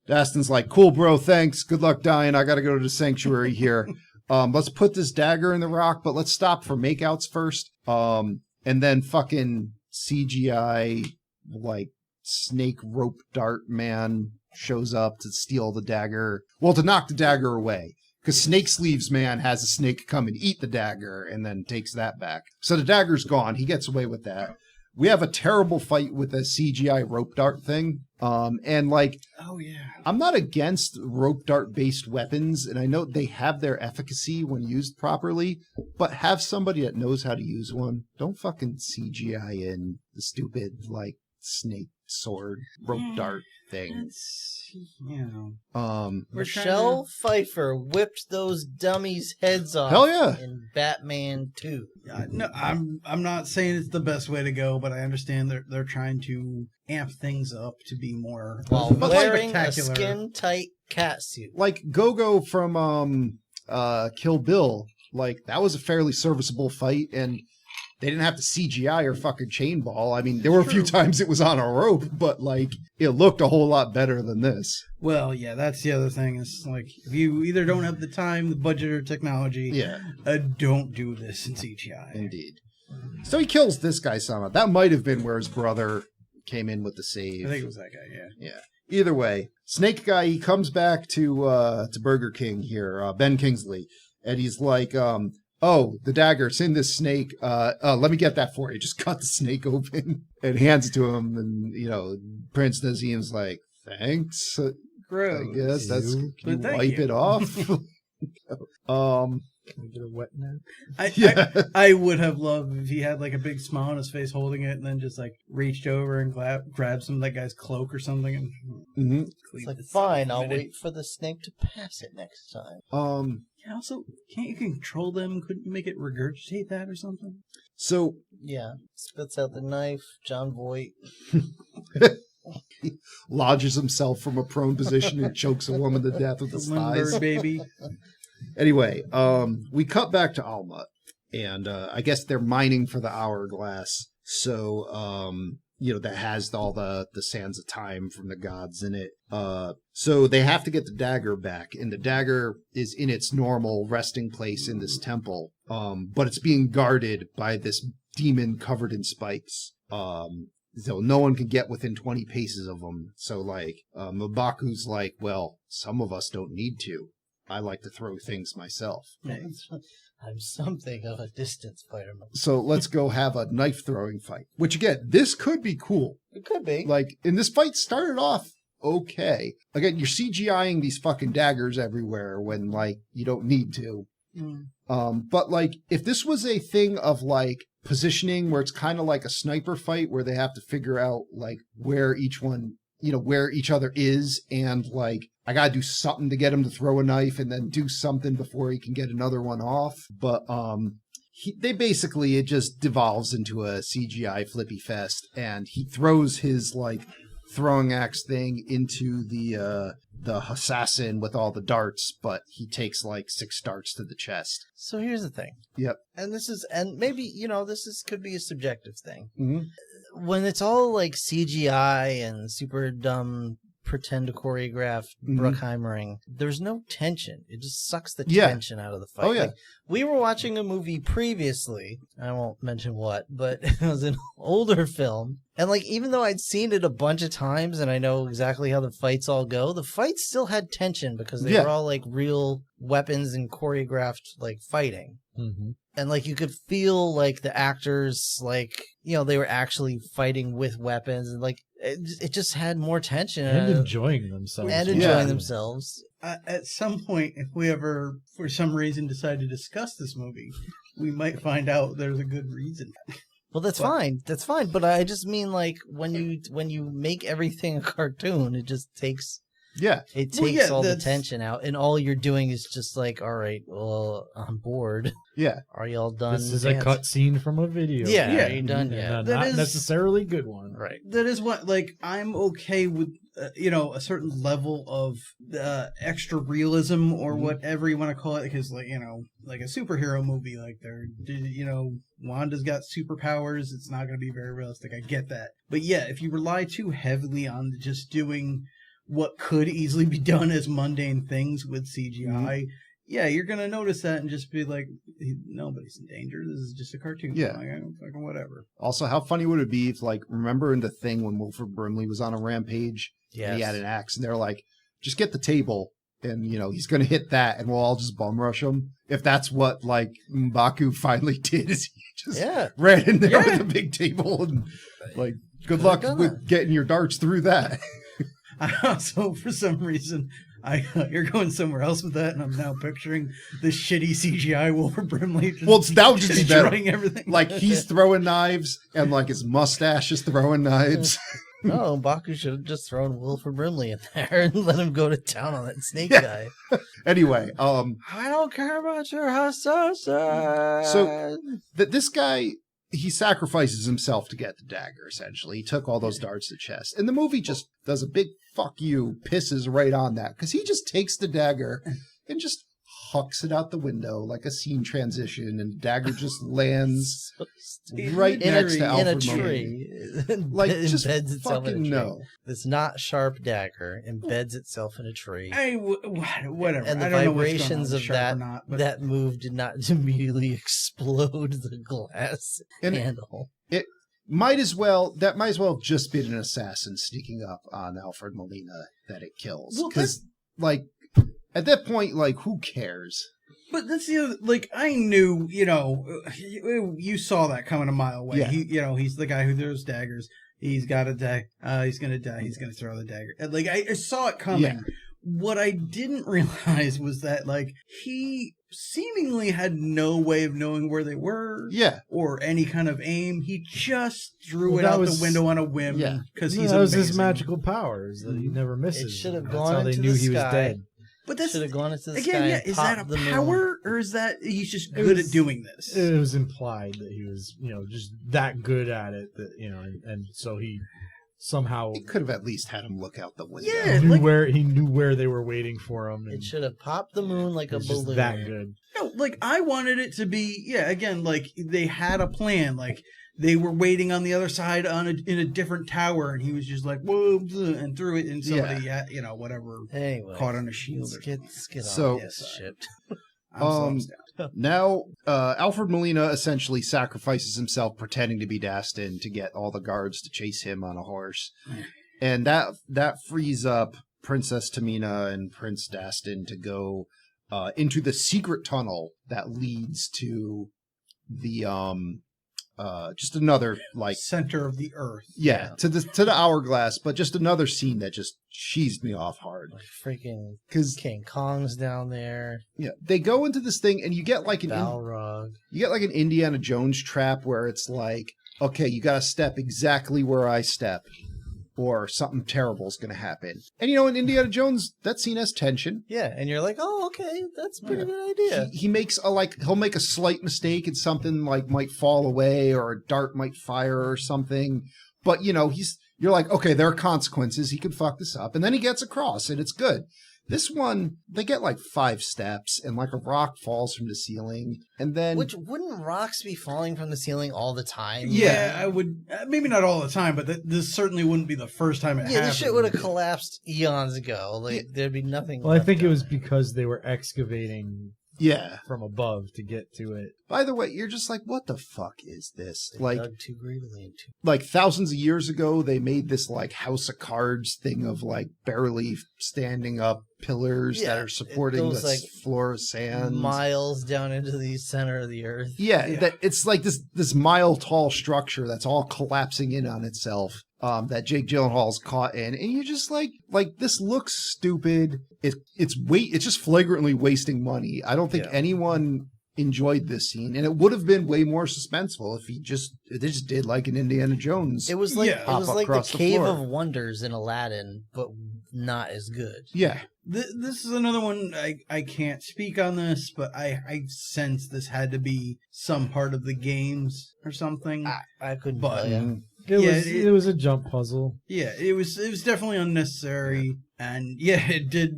Dastin's like, "Cool, bro, thanks. Good luck dying. I gotta go to the sanctuary here. Let's put this dagger in the rock, but let's stop for makeouts first." And then fucking CGI like snake rope dart man shows up to steal the dagger. Well, to knock the dagger away. Because Snake Sleeves Man has a snake come and eat the dagger and then takes that back. So the dagger's gone. He gets away with that. We have a terrible fight with a CGI rope dart thing. And like, oh yeah, I'm not against rope dart based weapons, and I know they have their efficacy when used properly, but have somebody that knows how to use one. Don't fucking CGI in the stupid like snake sword rope dart thing. It's, we're Michelle Pfeiffer whipped those dummies' heads off. Hell yeah. In Batman 2. No, I'm not saying it's the best way to go, but I understand they're trying to amp things up to be more While wearing a spectacular. skin-tight catsuit. Like Go-Go from Kill Bill, like that was a fairly serviceable fight, and they didn't have to CGI or fucking chainball. I mean, there were a few times it was on a rope, but like it looked a whole lot better than this. Well, yeah, that's the other thing. Is like if you either don't have the time, the budget, or technology, don't do this in CGI. Indeed. So he kills this guy somehow. That might have been where his brother came in with the save. I think it was that guy. Yeah. Yeah. Either way, Snake Guy, he comes back to Burger King here, Ben Kingsley, and he's like, "Oh, the dagger, it's in this snake. Let me get that for you." Just cut the snake open and hands it to him. And, Prince Nazim's like, "Thanks. Gross. I guess that's, can you But thank wipe you. it off?" Can we get a wet nap? I would have loved if he had like a big smile on his face holding it and then just like reached over and grabbed some of that guy's cloak or something. And Mm-hmm. It's like, fine, I'll wait for the snake to pass it next time. Yeah, also, can't you control them? Couldn't you make it regurgitate that or something? So Yeah, spits out the knife, John Voight. he lodges himself from a prone position and chokes a woman to death with his thighs. Lindbergh baby. Anyway, we cut back to Alma, and I guess they're mining for the hourglass. So, that has all the sands of time from the gods in it. So they have to get the dagger back, and the dagger is in its normal resting place in this temple. But it's being guarded by this demon covered in spikes. So no one can get within 20 paces of them. So Mabaku's like, well, some of us don't need to. I like to throw things myself. I'm something of a distance fighter. So let's go have a knife throwing fight. Which again, this could be cool. It could be. And this fight started off okay. Again, you're CGIing these fucking daggers everywhere when you don't need to. But if this was a thing of positioning where it's kind of like a sniper fight where they have to figure out where each one, where each other is, and I gotta do something to get him to throw a knife and then do something before he can get another one off. But it just devolves into a CGI flippy fest, and he throws his throwing axe thing into the assassin with all the darts, but he takes 6 darts to the chest. So here's the thing. Yep. And maybe, could be a subjective thing. Mm-hmm. When it's all CGI and super dumb pretend to choreograph Mhm. Bruckheimering, there's no tension. It just sucks the Yeah. tension out of the fight. Oh, yeah. Like, we were watching a movie previously, I won't mention what, but it was an older film. And like, even though I'd seen it a bunch of times and I know exactly how the fights all go, the fights still had tension because they Yeah. were all like real weapons and choreographed like fighting. Mm-hmm. And like you could feel like the actors, like, you know, they were actually fighting with weapons, and like it just had more tension And enjoying themselves. and Yeah. enjoying themselves. At some point, if we ever, for some reason, decide to discuss this movie, we might find out there's a good reason. Well, that's fine. That's fine. But I just mean like when you make everything a cartoon, it just takes Yeah. it Well, takes yeah, all the that's- tension out, and all you're doing is just like, all right, well, I'm bored. Yeah. Are y'all done? This is a dancing? cut scene from a video. Yeah, Yeah. are you done And yet? a That not is- necessarily good one. Right. That is what, like, I'm okay with, a certain level of extra realism or Mhm. whatever you want to call it, because, like, like a superhero movie, like, Wanda's got superpowers, it's not going to be very realistic. I get that. But yeah, if you rely too heavily on just doing what could easily be done as mundane things with CGI, yeah, you're going to notice that and just be like, nobody's in danger. This is just a cartoon. Yeah. Like, I don't fucking whatever. Also, how funny would it be if, like, remember in The Thing when Wilford Brimley was on a rampage? Yes. And he had an axe, and they're like, just get the table, and, he's going to hit that, and we'll all just bum rush him. If that's what, like, M'Baku finally did, is he just Yeah. ran in there Yeah. with a big table, and, like, good Could've luck done with that. getting your darts through that. I also, for some reason, you're going somewhere else with that, and I'm now picturing the shitty CGI Wilford Brimley. Well, that would just be better. destroying everything. Like, he's throwing knives, and, like, his mustache is throwing knives. No, Baku should have just thrown Wilford Brimley in there and let him go to town on that snake Yeah. guy. Anyway, I don't care about your hustle. So- this guy, he sacrifices himself to get the dagger, essentially. He took all those darts to the chest. And the movie just does a big fuck you, pisses right on that, because he just takes the dagger and just hucks it out the window like a scene transition, and the dagger just lands right in next a, to in Alfred a Molina. tree. Like, It just embeds itself in a fucking tree. no. This not sharp dagger embeds itself in a tree. Whatever. And the I don't know what's going on vibrations with of sharp or that not, but that move did not immediately explode the glass And handle. might as well have just been an assassin sneaking up on Alfred Molina that it kills. Well, Because, like, at that point, like, who cares? But that's the other, like, I knew, you saw that coming a mile away. Yeah. He's the guy who throws daggers. He's got to die. He's going to die. He's going to throw the dagger. And, like, I saw it coming. Yeah. What I didn't realize was that, like, he seemingly had no way of knowing where they were. Yeah. Or any kind of aim. He just threw Well, it that out was- the window on a whim. Yeah. Because No, he's that was amazing. his magical powers that he never misses. It should have That's gone how they into knew the he was sky. dead. But that's, Should have gone into the again, sky. yeah, and is that popped a the moon. power? Or is that he's just It good was- at doing this? It was implied that he was, just that good at it that, and so he somehow It could have at least had him look out the window. Yeah. knew like- where they were waiting for him. And It should have popped the moon like it a was just balloon. that good. No, like I wanted it to be, yeah. Again, like they had a plan. Like they were waiting on the other side in a different tower, and he was just like whoa, blah, and threw it, and somebody, whatever, Anyway, caught on a shield. let's Or get So- on this shit. I'm thumbs down. Now, Alfred Molina essentially sacrifices himself pretending to be Dastin to get all the guards to chase him on a horse. And that frees up Princess Tamina and Prince Dastin to go into the secret tunnel that leads to the just another like Center of the earth. to the hourglass, but just another scene that just cheesed me off hard Like freaking because King Kong's down there. they go into this thing and you get like an Balrog. Indiana Jones trap where it's like, okay, you got to step exactly where I step, or something terrible is going to happen. And in Indiana Jones, that's seen as tension. Yeah, and you're like, oh, okay, that's a pretty Yeah. good idea. He makes he'll make a slight mistake and something like might fall away or a dart might fire or something. But you're like, okay, there are consequences. He could fuck this up, and then he gets across, and it's good. This one, they get like 5 steps, and like a rock falls from the ceiling, and then Which wouldn't rocks be falling from the ceiling all the time? Yeah, I would. Maybe not all the time, but this certainly wouldn't be the first time it happened. Yeah, this shit would have collapsed eons ago. Like there'd be nothing. Well, I left think it down was there. because they were excavating yeah. from above to get to it. By the way, you're just like, what the fuck is this? They Like, dug too greedily into. like thousands of years ago, they made this like House of Cards thing of like barely standing up pillars Yeah, that are supporting it goes, the like, floor of sand. Miles down into the center of the earth. Yeah, that it's like this mile tall structure that's all collapsing in on itself. That Jake Gyllenhaal's caught in, and you're just like this looks stupid. It's just flagrantly wasting money. I don't think anyone enjoyed this scene, and it would have been way more suspenseful if they just did like an Indiana Jones. It was like Yeah. it was Pop like the across the Cave floor. of Wonders in Aladdin, but not as good. Yeah, This is another one. I can't speak on this, but I sense this had to be some part of the games or something. I couldn't But- tell you. It was a jump puzzle. Yeah, it was definitely unnecessary, and yeah, it did.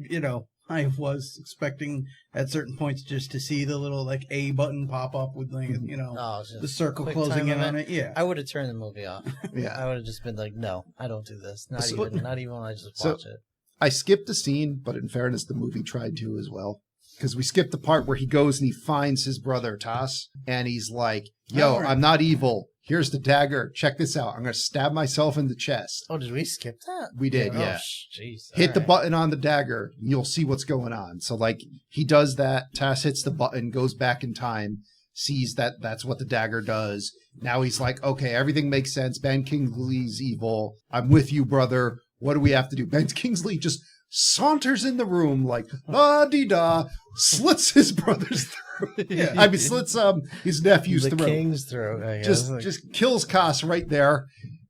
I was expecting at certain points just to see the little like A button pop up with like Oh, it's just the circle quick closing time in on event. it. Yeah, I would have turned the movie off. yeah. I would have just been like, no, I don't do this. Not So- even when I just so- watch it. I skipped the scene, but in fairness, the movie tried to as well. Because we skipped the part where he goes and he finds his brother Toss, and he's like, yo, Alright. I'm not evil. Here's the dagger. Check this out. I'm going to stab myself in the chest. Oh, did we skip that? We did, yeah. Jeez. Hit the alright. button on the dagger. You'll see what's going on. So, like, he does that. Tass hits the button, goes back in time, sees that that's what the dagger does. Now he's like, okay, everything makes sense. Ben Kingsley's evil. I'm with you, brother. What do we have to do? Ben Kingsley just saunters in the room like, la-dee-da, slits his brother's throat. Yeah. I mean, slits his nephew's The throat. king's throat. I guess. Just kills Koss right there.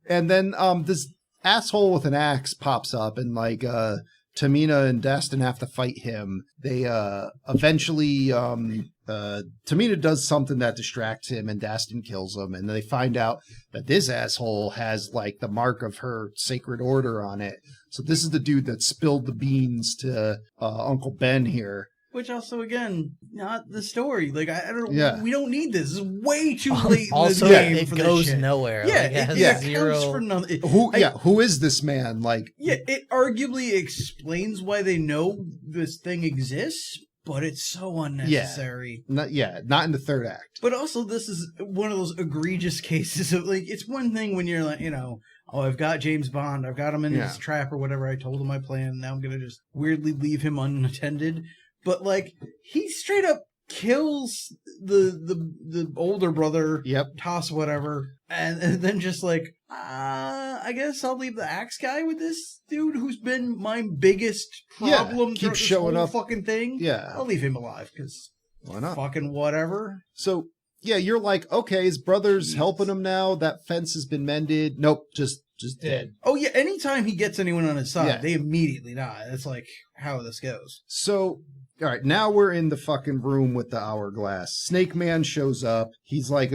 And then this asshole with an axe pops up, and like Tamina and Dastin have to fight him. They eventually Tamina does something that distracts him, and Dastin kills him, and they find out that this asshole has like the mark of her sacred order on it. So this is the dude that spilled the beans to Uncle Ben here. which also again not the story. Like I don't. Yeah. We don't need this. This is way too late Also, in the game it for goes this shit. nowhere. Yeah, Like, it has it zero. counts for nothing. Who is this man? Like, Yeah, it arguably explains why they know this thing exists, but it's so unnecessary. not in the third act. But also, this is one of those egregious cases of like, it's one thing when you're like, oh, I've got James Bond, I've got him in his trap or whatever. I told him my plan. Now I'm gonna just weirdly leave him unattended. But like, he straight up kills the older brother. Yep. Toss whatever, and then just like, I guess I'll leave the axe guy with this dude who's been my biggest problem. keeps throughout this showing whole up. fucking thing. Yeah. I'll leave him alive because Why not? fucking whatever. So, yeah, you're like, okay, his brother's helping him now. That fence has been mended. Nope, just dead. Oh yeah, anytime he gets anyone on his side, Yeah. they immediately die. That's like how this goes. So, all right, now we're in the fucking room with the hourglass. Snake Man shows up. He's like,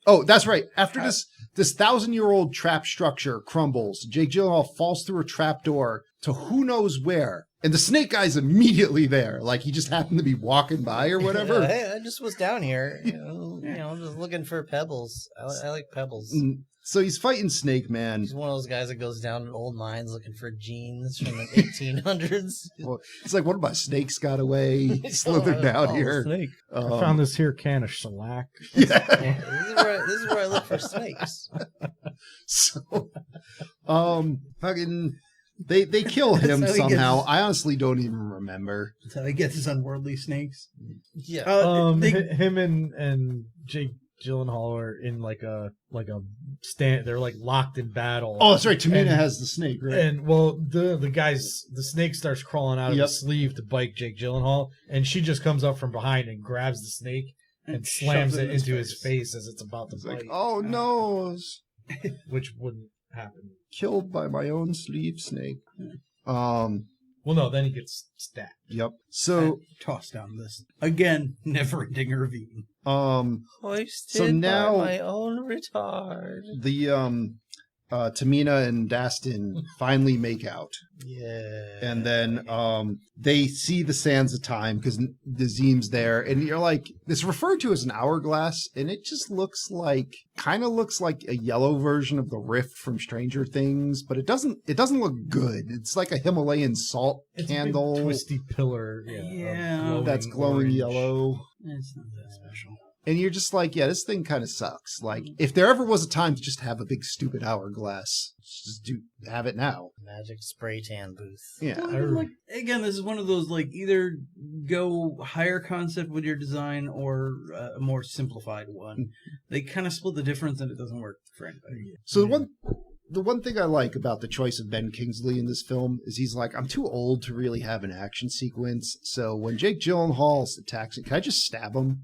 oh, that's right. After this 1,000-year-old trap structure crumbles, Jake Gyllenhaal falls through a trap door to who knows where. And the snake guy's immediately there. Like, he just happened to be walking by or whatever. Hey, I just was down here. I'm just looking for pebbles. I like pebbles. So he's fighting Snake Man. He's one of those guys that goes down in old mines looking for jeans from the 1800s. Well, it's like, one of my snakes got away. He slithered down Oh, here. snake. I found this here can of shellac. Yeah. This is where I look for snakes. So, fucking, they kill him That's how he somehow. gets- I honestly don't even remember. That's how he gets his unworldly snakes. Yeah. Him and Jake Gyllenhaal are in like a stand. They're like locked in battle. Oh, that's right. Tamina And- has the snake, right? And well, the snake starts crawling out of Yep. the sleeve to bite Jake Gyllenhaal, and she just comes up from behind and grabs the snake and slams shoves it into his face as it's about to It's bite, like, oh no, which wouldn't happen. killed by my own sleeve snake. Well, no, then he gets stabbed. Yep. So, Toss down this again. Never-ending ravine. Hoisted so now- by my own retard. the Tamina and Dastin finally make out. Yeah. And then they see the sands of time because Nazim's there, and you're like, it's referred to as an hourglass, and it just kind of looks like a yellow version of the rift from Stranger Things, but it doesn't look good. It's like a Himalayan salt It's candle. a big twisty pillar. Of That's glowing orange. yellow. It's not that special. And you're just like, yeah, this thing kind of sucks. Like, if there ever was a time to just have a big stupid hourglass, just have it now. Magic spray tan booth. Yeah. Well, even, like, again, this is one of those, like, either go higher concept with your design or a more simplified one. They kind of split the difference and it doesn't work for anybody. So the one thing I like about the choice of Ben Kingsley in this film is he's like, I'm too old to really have an action sequence. So when Jake Gyllenhaal attacks it, can I just stab him?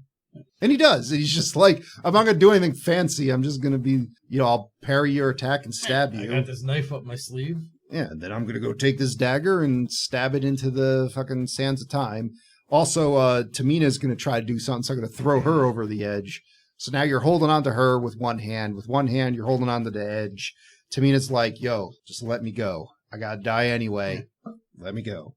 And he does. He's just like, I'm not going to do anything fancy. I'm just going to be, I'll parry your attack and stab I you. got this knife up my sleeve. Yeah, and then I'm going to go take this dagger and stab it into the fucking sands of time. Also, Tamina's going to try to do something, so I'm going to throw her over the edge. So now you're holding on to her with one hand. With one hand, you're holding on to the edge. Tamina's like, yo, just let me go. I got to die anyway. Let me go.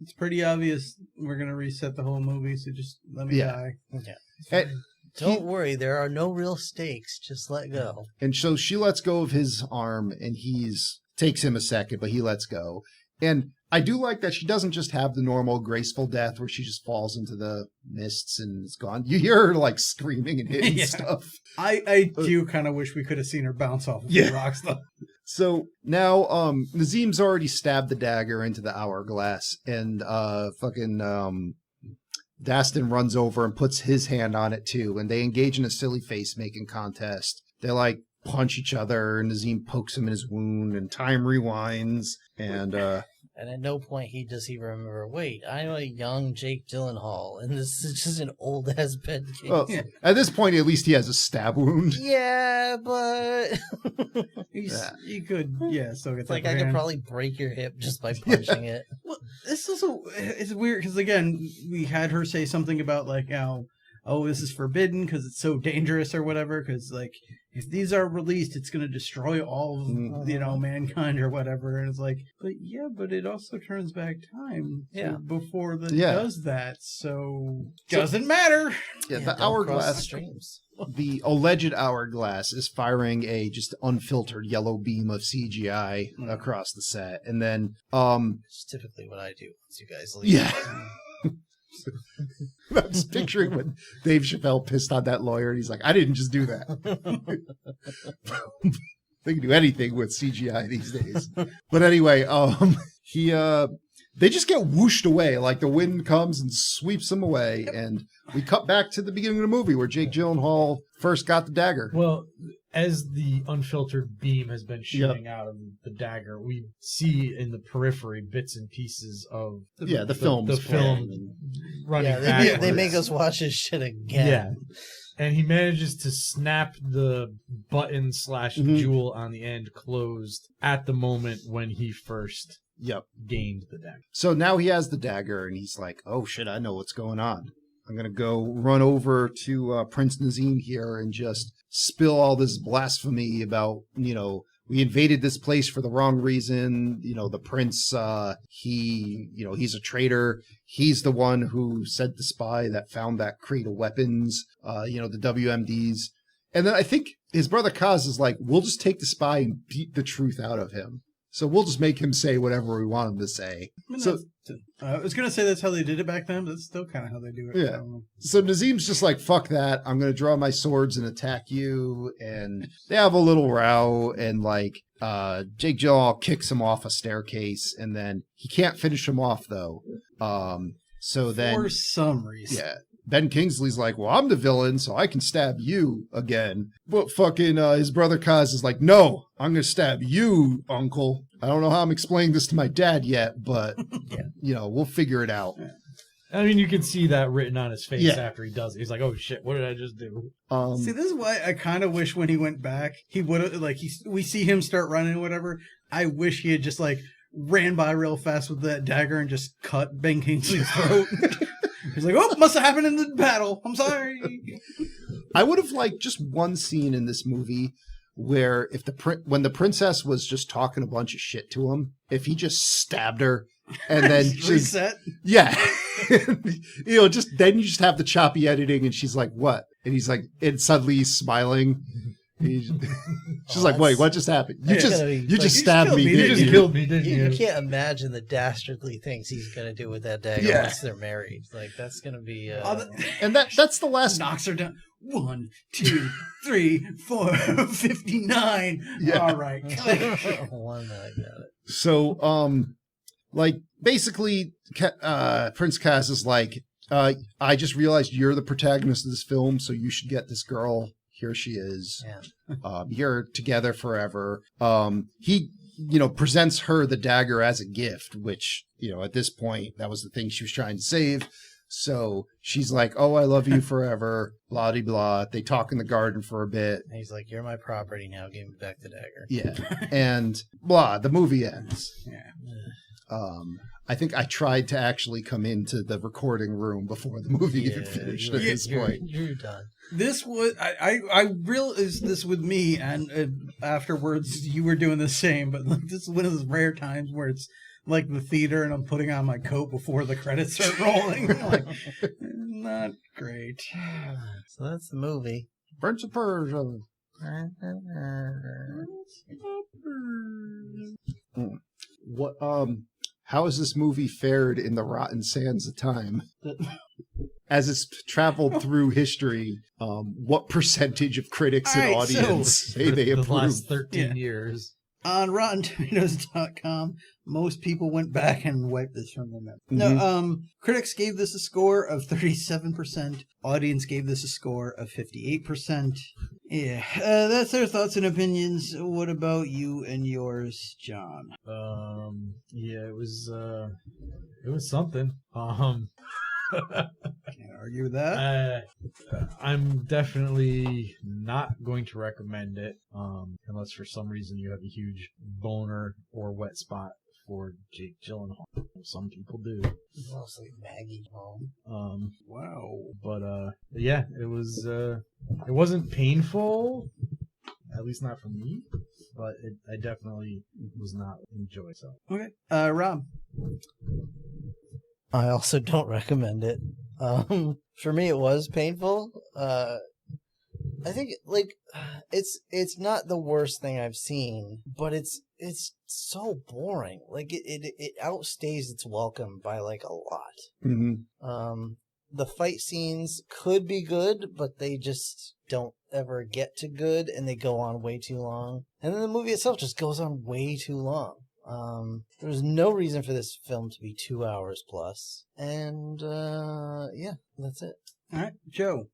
It's pretty obvious we're going to reset the whole movie, so just let me die. Yeah. And, Don't worry, there are no real stakes. Just let go. and so she lets go of his arm, and takes him a second, but he lets go. And I do like that she doesn't just have the normal graceful death where she just falls into the mists and is gone. You hear her like screaming and hitting Yeah. stuff. I do kind of wish we could have seen her bounce off of Yeah. the rocks, though. So now Nazim's already stabbed the dagger into the hourglass, and Dastin runs over and puts his hand on it too, and they engage in a silly face-making contest. They like punch each other, and Nazim pokes him in his wound, and time rewinds, and And at no point does he remember, wait, I'm a young Jake Gyllenhaal, and this is just an old-ass Ben Kingsley. well, at this point at least he has a stab wound. Yeah, but You could, still get it's that. like I could brand. probably break your hip just by punching it. Well, this also it's weird because again, we had her say something about like, oh, this is forbidden because it's so dangerous or whatever. Because like, if these are released, it's going to destroy all of mankind or whatever. And it's like, but it also turns back time before that does that. So doesn't matter. Yeah, Yeah, the don't cross the hourglass. streams. The alleged hourglass is firing a just unfiltered yellow beam of CGI across the set, and then It's typically what I do once you guys leave. yeah. I'm just picturing when Dave Chappelle pissed on that lawyer, and he's like, I didn't just do that. They can do anything with CGI these days. But anyway, they just get whooshed away, like the wind comes and sweeps them away, and we cut back to the beginning of the movie where Jake Gyllenhaal first got the dagger. Well, as the unfiltered beam has been shooting out of the dagger, we see in the periphery bits and pieces of the film running Yeah, backwards. they make us watch this shit again. Yeah. And he manages to snap the button / jewel on the end closed at the moment when he first gained the dagger. So now he has the dagger, and he's like, oh shit, I know what's going on. I'm going to go run over to Prince Nazim here and just spill all this blasphemy about, we invaded this place for the wrong reason. The prince, he's a traitor. He's the one who sent the spy that found that crate of weapons, the WMDs. And then I think his brother Kaz is like, we'll just take the spy and beat the truth out of him. So we'll just make him say whatever we want him to say. I was going to say that's how they did it back then, but that's still kind of how they do it. Yeah. I don't know. So Nazim's just like, fuck that. I'm going to draw my swords and attack you. And they have a little row, and Jake Gyllenhaal kicks him off a staircase, and then he can't finish him off though. So then For some reason. yeah, Ben Kingsley's like, well, I'm the villain, so I can stab you again. But fucking his brother Kaz is like, no, I'm going to stab you, uncle. I don't know how I'm explaining this to my dad yet, but, we'll figure it out. I mean, you can see that written on his face Yeah. after he does it. He's like, oh shit, what did I just do? See, this is why I kind of wish when he went back, he would have, we see him start running or whatever. I wish he had just, ran by real fast with that dagger and just cut Ben Kingsley's throat. He's like, oh, must have happened in the battle. I'm sorry. I would have liked just one scene in this movie where if when the princess was just talking a bunch of shit to him, if he just stabbed her and then just reset. yeah, just then you just have the choppy editing, and she's like, "What?" And he's like, and suddenly he's smiling. She's like, "Wait, what just happened? You just stabbed me. You just killed me, didn't you?" You can't imagine the dastardly things he's gonna do with that dagger once they're married. Like that's gonna be. And that's the last. Knocks her down. 1, 2, 3, 4, 59. Yeah. All right. One that I got it. So, like basically, Prince Cass is like, I just realized you're the protagonist of this film, so you should get this girl. Here she is. Yeah. You're together forever. He, presents her the dagger as a gift, which, at this point, that was the thing she was trying to save. So she's like, "Oh, I love you forever." Blah de blah. They talk in the garden for a bit. And he's like, "You're my property now. Give me back the dagger." Yeah, and blah. The movie ends. Yeah. I think I tried to actually come into the recording room before the movie even finished at this point. You're done. This was I realized this with me, and afterwards you were doing the same. But like, this is one of those rare times where it's like the theater, and I'm putting on my coat before the credits start rolling. Like, not great. So that's the movie. Prince of Persia. What? How has this movie fared in the rotten sands of time? As it's traveled through history, what percentage of critics and audience say they approve? The last 13 years. On RottenTomatoes.com, most people went back and wiped this from their memory. No, critics gave this a score of 37%. Audience gave this a score of 58%. Yeah, that's their thoughts and opinions. What about you and yours, John? Yeah, it was something. Can't argue with that. I'm definitely not going to recommend it, unless for some reason you have a huge boner or wet spot for Jake Gyllenhaal. Some people do. Mostly Maggie home. Wow. But yeah, it was. It wasn't painful, at least not for me. But I definitely was not enjoying. So Okay, Rob. I also don't recommend it. For me, it was painful. I think it's not the worst thing I've seen, but it's so boring. Like it outstays its welcome by like a lot. Mm-hmm. The fight scenes could be good, but they just don't ever get to good, and they go on way too long. And then the movie itself just goes on way too long. There was no reason for this film to be 2 hours plus. And, yeah, that's it. All right, Joe.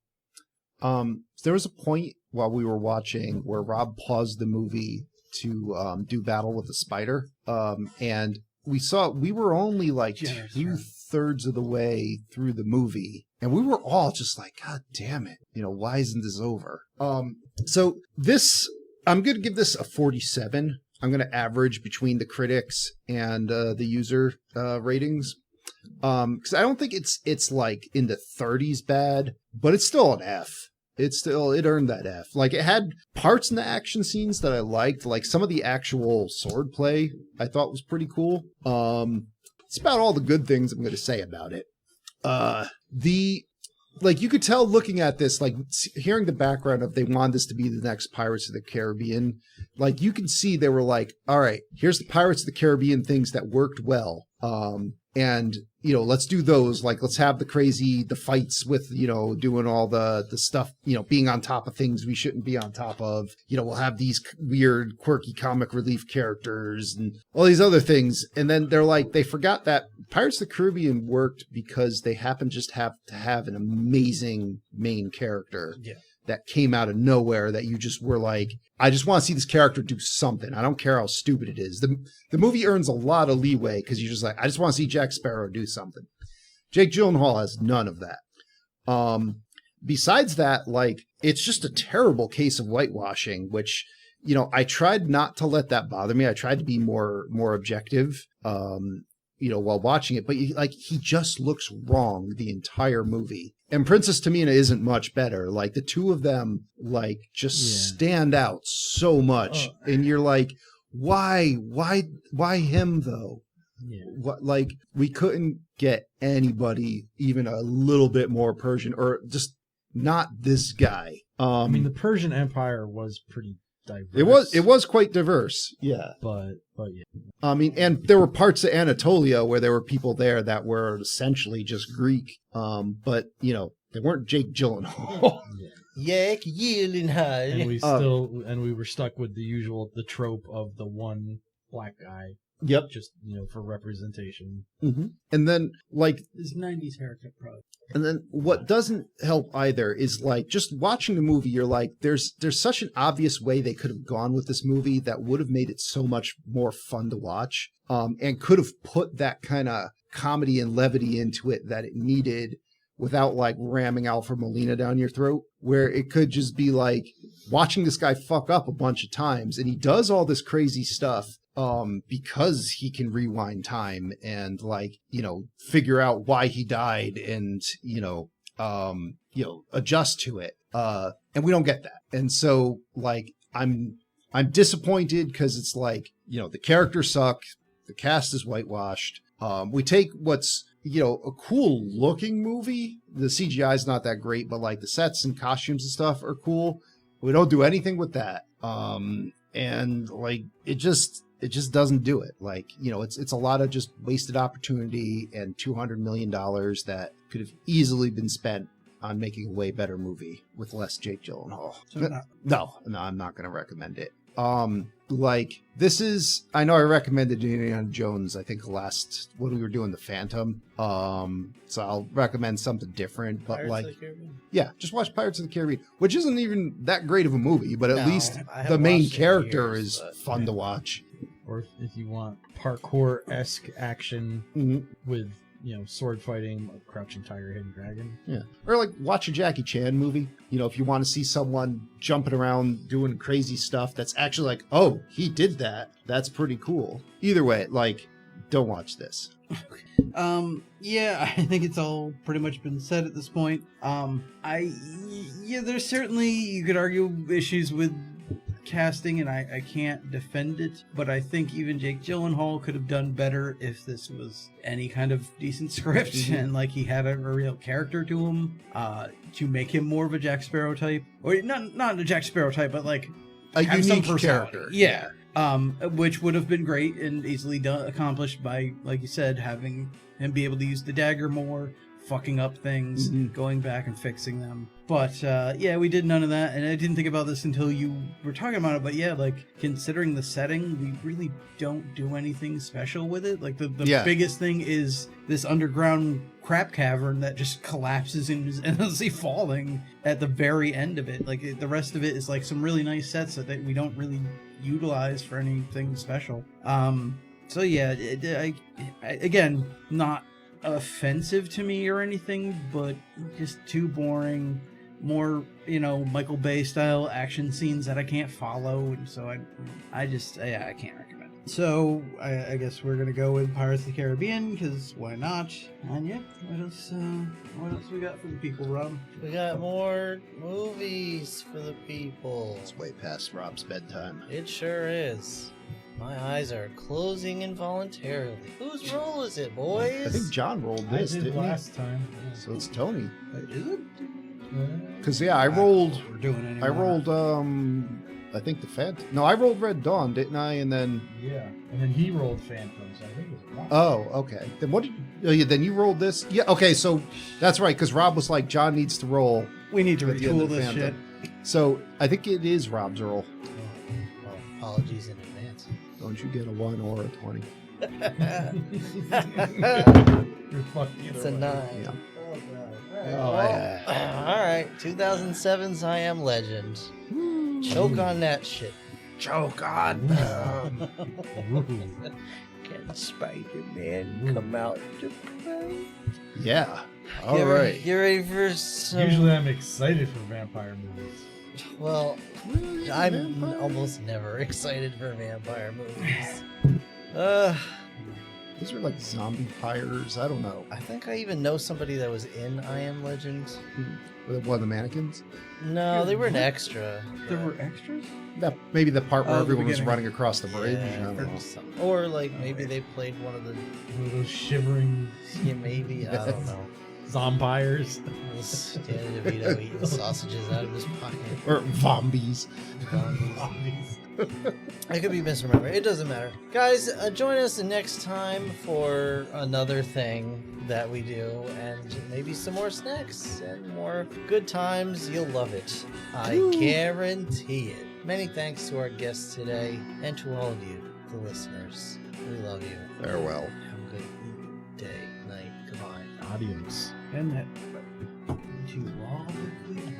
There was a point while we were watching where Rob paused the movie to do Battle with the Spider. And we were only like two-thirds of the way through the movie. And we were all just like, God damn it. Why isn't this over? So this, I'm going to give this a 47. I'm going to average between the critics and the user ratings. Because I don't think it's like in the 30s bad, but it's still an F. It earned that F. Like, it had parts in the action scenes that I liked. Like, some of the actual sword play I thought was pretty cool. It's about all the good things I'm going to say about it. Like, you could tell looking at this, like, hearing the background of they wanted this to be the next Pirates of the Caribbean. Like, you can see they were like, all right, here's the Pirates of the Caribbean things that worked well. And, let's do those. Like, let's have the fights with, doing all the stuff, being on top of things we shouldn't be on top of. We'll have these weird, quirky comic relief characters and all these other things. And then they're like, they forgot that Pirates of the Caribbean worked because they happened just to have an amazing main character. Yeah. That came out of nowhere that you just were like, I just want to see this character do something. I don't care how stupid it is. The movie earns a lot of leeway because you're just like, I just want to see Jack Sparrow do something. Jake Gyllenhaal has none of that. Besides that, like, it's just a terrible case of whitewashing, which, I tried not to let that bother me. I tried to be more objective, while watching it. But he just looks wrong the entire movie. And Princess Tamina isn't much better. Like the two of them, like just stand out so much, and you're like, why him though? Yeah. What, like, we couldn't get anybody even a little bit more Persian, or just not this guy. I mean, the Persian Empire was pretty diverse. It was quite diverse. Yeah. But yeah. I mean, and there were parts of Anatolia where there were people there that were essentially just Greek. But you know, they weren't Jake Gyllenhaal. Yak Gyllenhaal. And we were stuck with the trope of the one black guy. Yep. Just, for representation. Mm-hmm. And then, like, His 90s haircut, probably. and then what doesn't help either is, like, just watching the movie, you're like, there's such an obvious way they could have gone with this movie that would have made it so much more fun to watch, and could have put that kind of comedy and levity into it that it needed without, like, ramming Alfred Molina down your throat, where it could just be, like, watching this guy fuck up a bunch of times, and he does all this crazy stuff because he can rewind time and, like, figure out why he died and, adjust to it. And we don't get that. And so, like, I'm disappointed because it's like, the characters suck. The cast is whitewashed. We take what's, a cool looking movie. The CGI is not that great, but like the sets and costumes and stuff are cool. We don't do anything with that. And like, it just doesn't do it. Like, it's a lot of just wasted opportunity and $200 million that could have easily been spent on making a way better movie with less Jake Gyllenhaal. No, I'm not going to recommend it. Like, this is, I know I recommended Indiana Jones, I think last, when we were doing The Phantom. So I'll recommend something different, but Pirates of the Caribbean? Yeah, just watch Pirates of the Caribbean, which isn't even that great of a movie, but at least I the haven't main watched it in character years, is but, fun to watch. Or if you want parkour-esque action Mm-hmm. with, sword fighting, like Crouching Tiger, Hidden Dragon. Yeah. Or like watch a Jackie Chan movie. If you want to see someone jumping around doing crazy stuff that's actually like, oh, he did that. That's pretty cool. Either way, like, don't watch this. Yeah, I think it's all pretty much been said at this point. There's certainly, you could argue, issues with casting, and I can't defend it, but I think even Jake Gyllenhaal could have done better if this was any kind of decent script and like he had a real character to him, to make him more of a Jack Sparrow type, or not a Jack Sparrow type, but like A have some unique personality. character. Yeah. Which would have been great and easily accomplished by, like you said, having him be able to use the dagger more, fucking up things, going back and fixing them. But we did none of that, and I didn't think about this until you were talking about it. But yeah, like, considering the setting, we really don't do anything special with it. Like the biggest thing is this underground crap cavern that just collapses and is endlessly falling at the very end of it. Like the rest of it is like some really nice sets that we don't really utilize for anything special. So yeah, again, not offensive to me or anything, but just too boring. More, Michael Bay style action scenes that I can't follow, and so I can't recommend it. So I guess we're gonna go with Pirates of the Caribbean, because why not? And yeah, what else we got for the people, Rob? We got more movies for the people. It's way past Rob's bedtime. It sure is. My eyes are closing involuntarily. Whose roll is it, boys? I think John rolled I this, did didn't last time. he? So it's Tony. Is it? Because I rolled. We're doing anymore. I rolled. I think the Phantom. No, I rolled Red Dawn, didn't I? And then. Yeah, and then he rolled Phantom, so I think it was wrong. Oh, okay. Then what did? Oh, yeah. Then you rolled this. Yeah. Okay. So that's right. Because Rob was like, John needs to roll. We need to at the end retool of the this Phantom. shit. So I think it is Rob's roll. Well, apologies in advance. Don't you get a 1 or a 20? You're fucked either It's a way. 9. Yeah. Oh, God. Oh, Well, yeah. all right, 2007's I Am Legend. Choke on that shit. Choke on. Can Spider-Man come out to play? Yeah. All right. Get ready for some... Usually I'm excited for vampire movies. Well, I'm almost never excited for vampire movies. These are like zombie pyres. I don't know. I think I even know somebody that was in I Am Legend. One of the mannequins. No, they were an extra. There were extras? Maybe the part where Oh, the everyone was beginning. running across the bridge. Yeah, I don't know. or like maybe they played one of the. One of those shivering Yeah, maybe I don't know. zompires. This Danny DeVito eating sausages out of his pocket. Or zombies. I could be misremembering. It doesn't matter. Guys, join us the next time for another thing that we do, and maybe some more snacks and more good times. You'll love it. I guarantee it. Many thanks to our guests today, and to all of you, the listeners. We love you. Farewell. Have a good day, night. Goodbye. Adios. And that. To all the queen.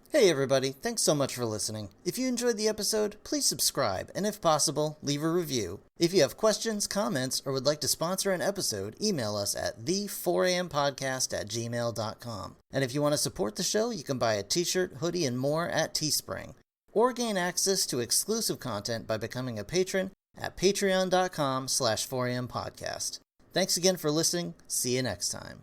Hey everybody, thanks so much for listening. If you enjoyed the episode, please subscribe, and if possible, leave a review. If you have questions, comments, or would like to sponsor an episode, email us at the4ampodcast@gmail.com. And if you want to support the show, you can buy a t-shirt, hoodie, and more at Teespring. Or gain access to exclusive content by becoming a patron at patreon.com/4ampodcast. Thanks again for listening. See you next time.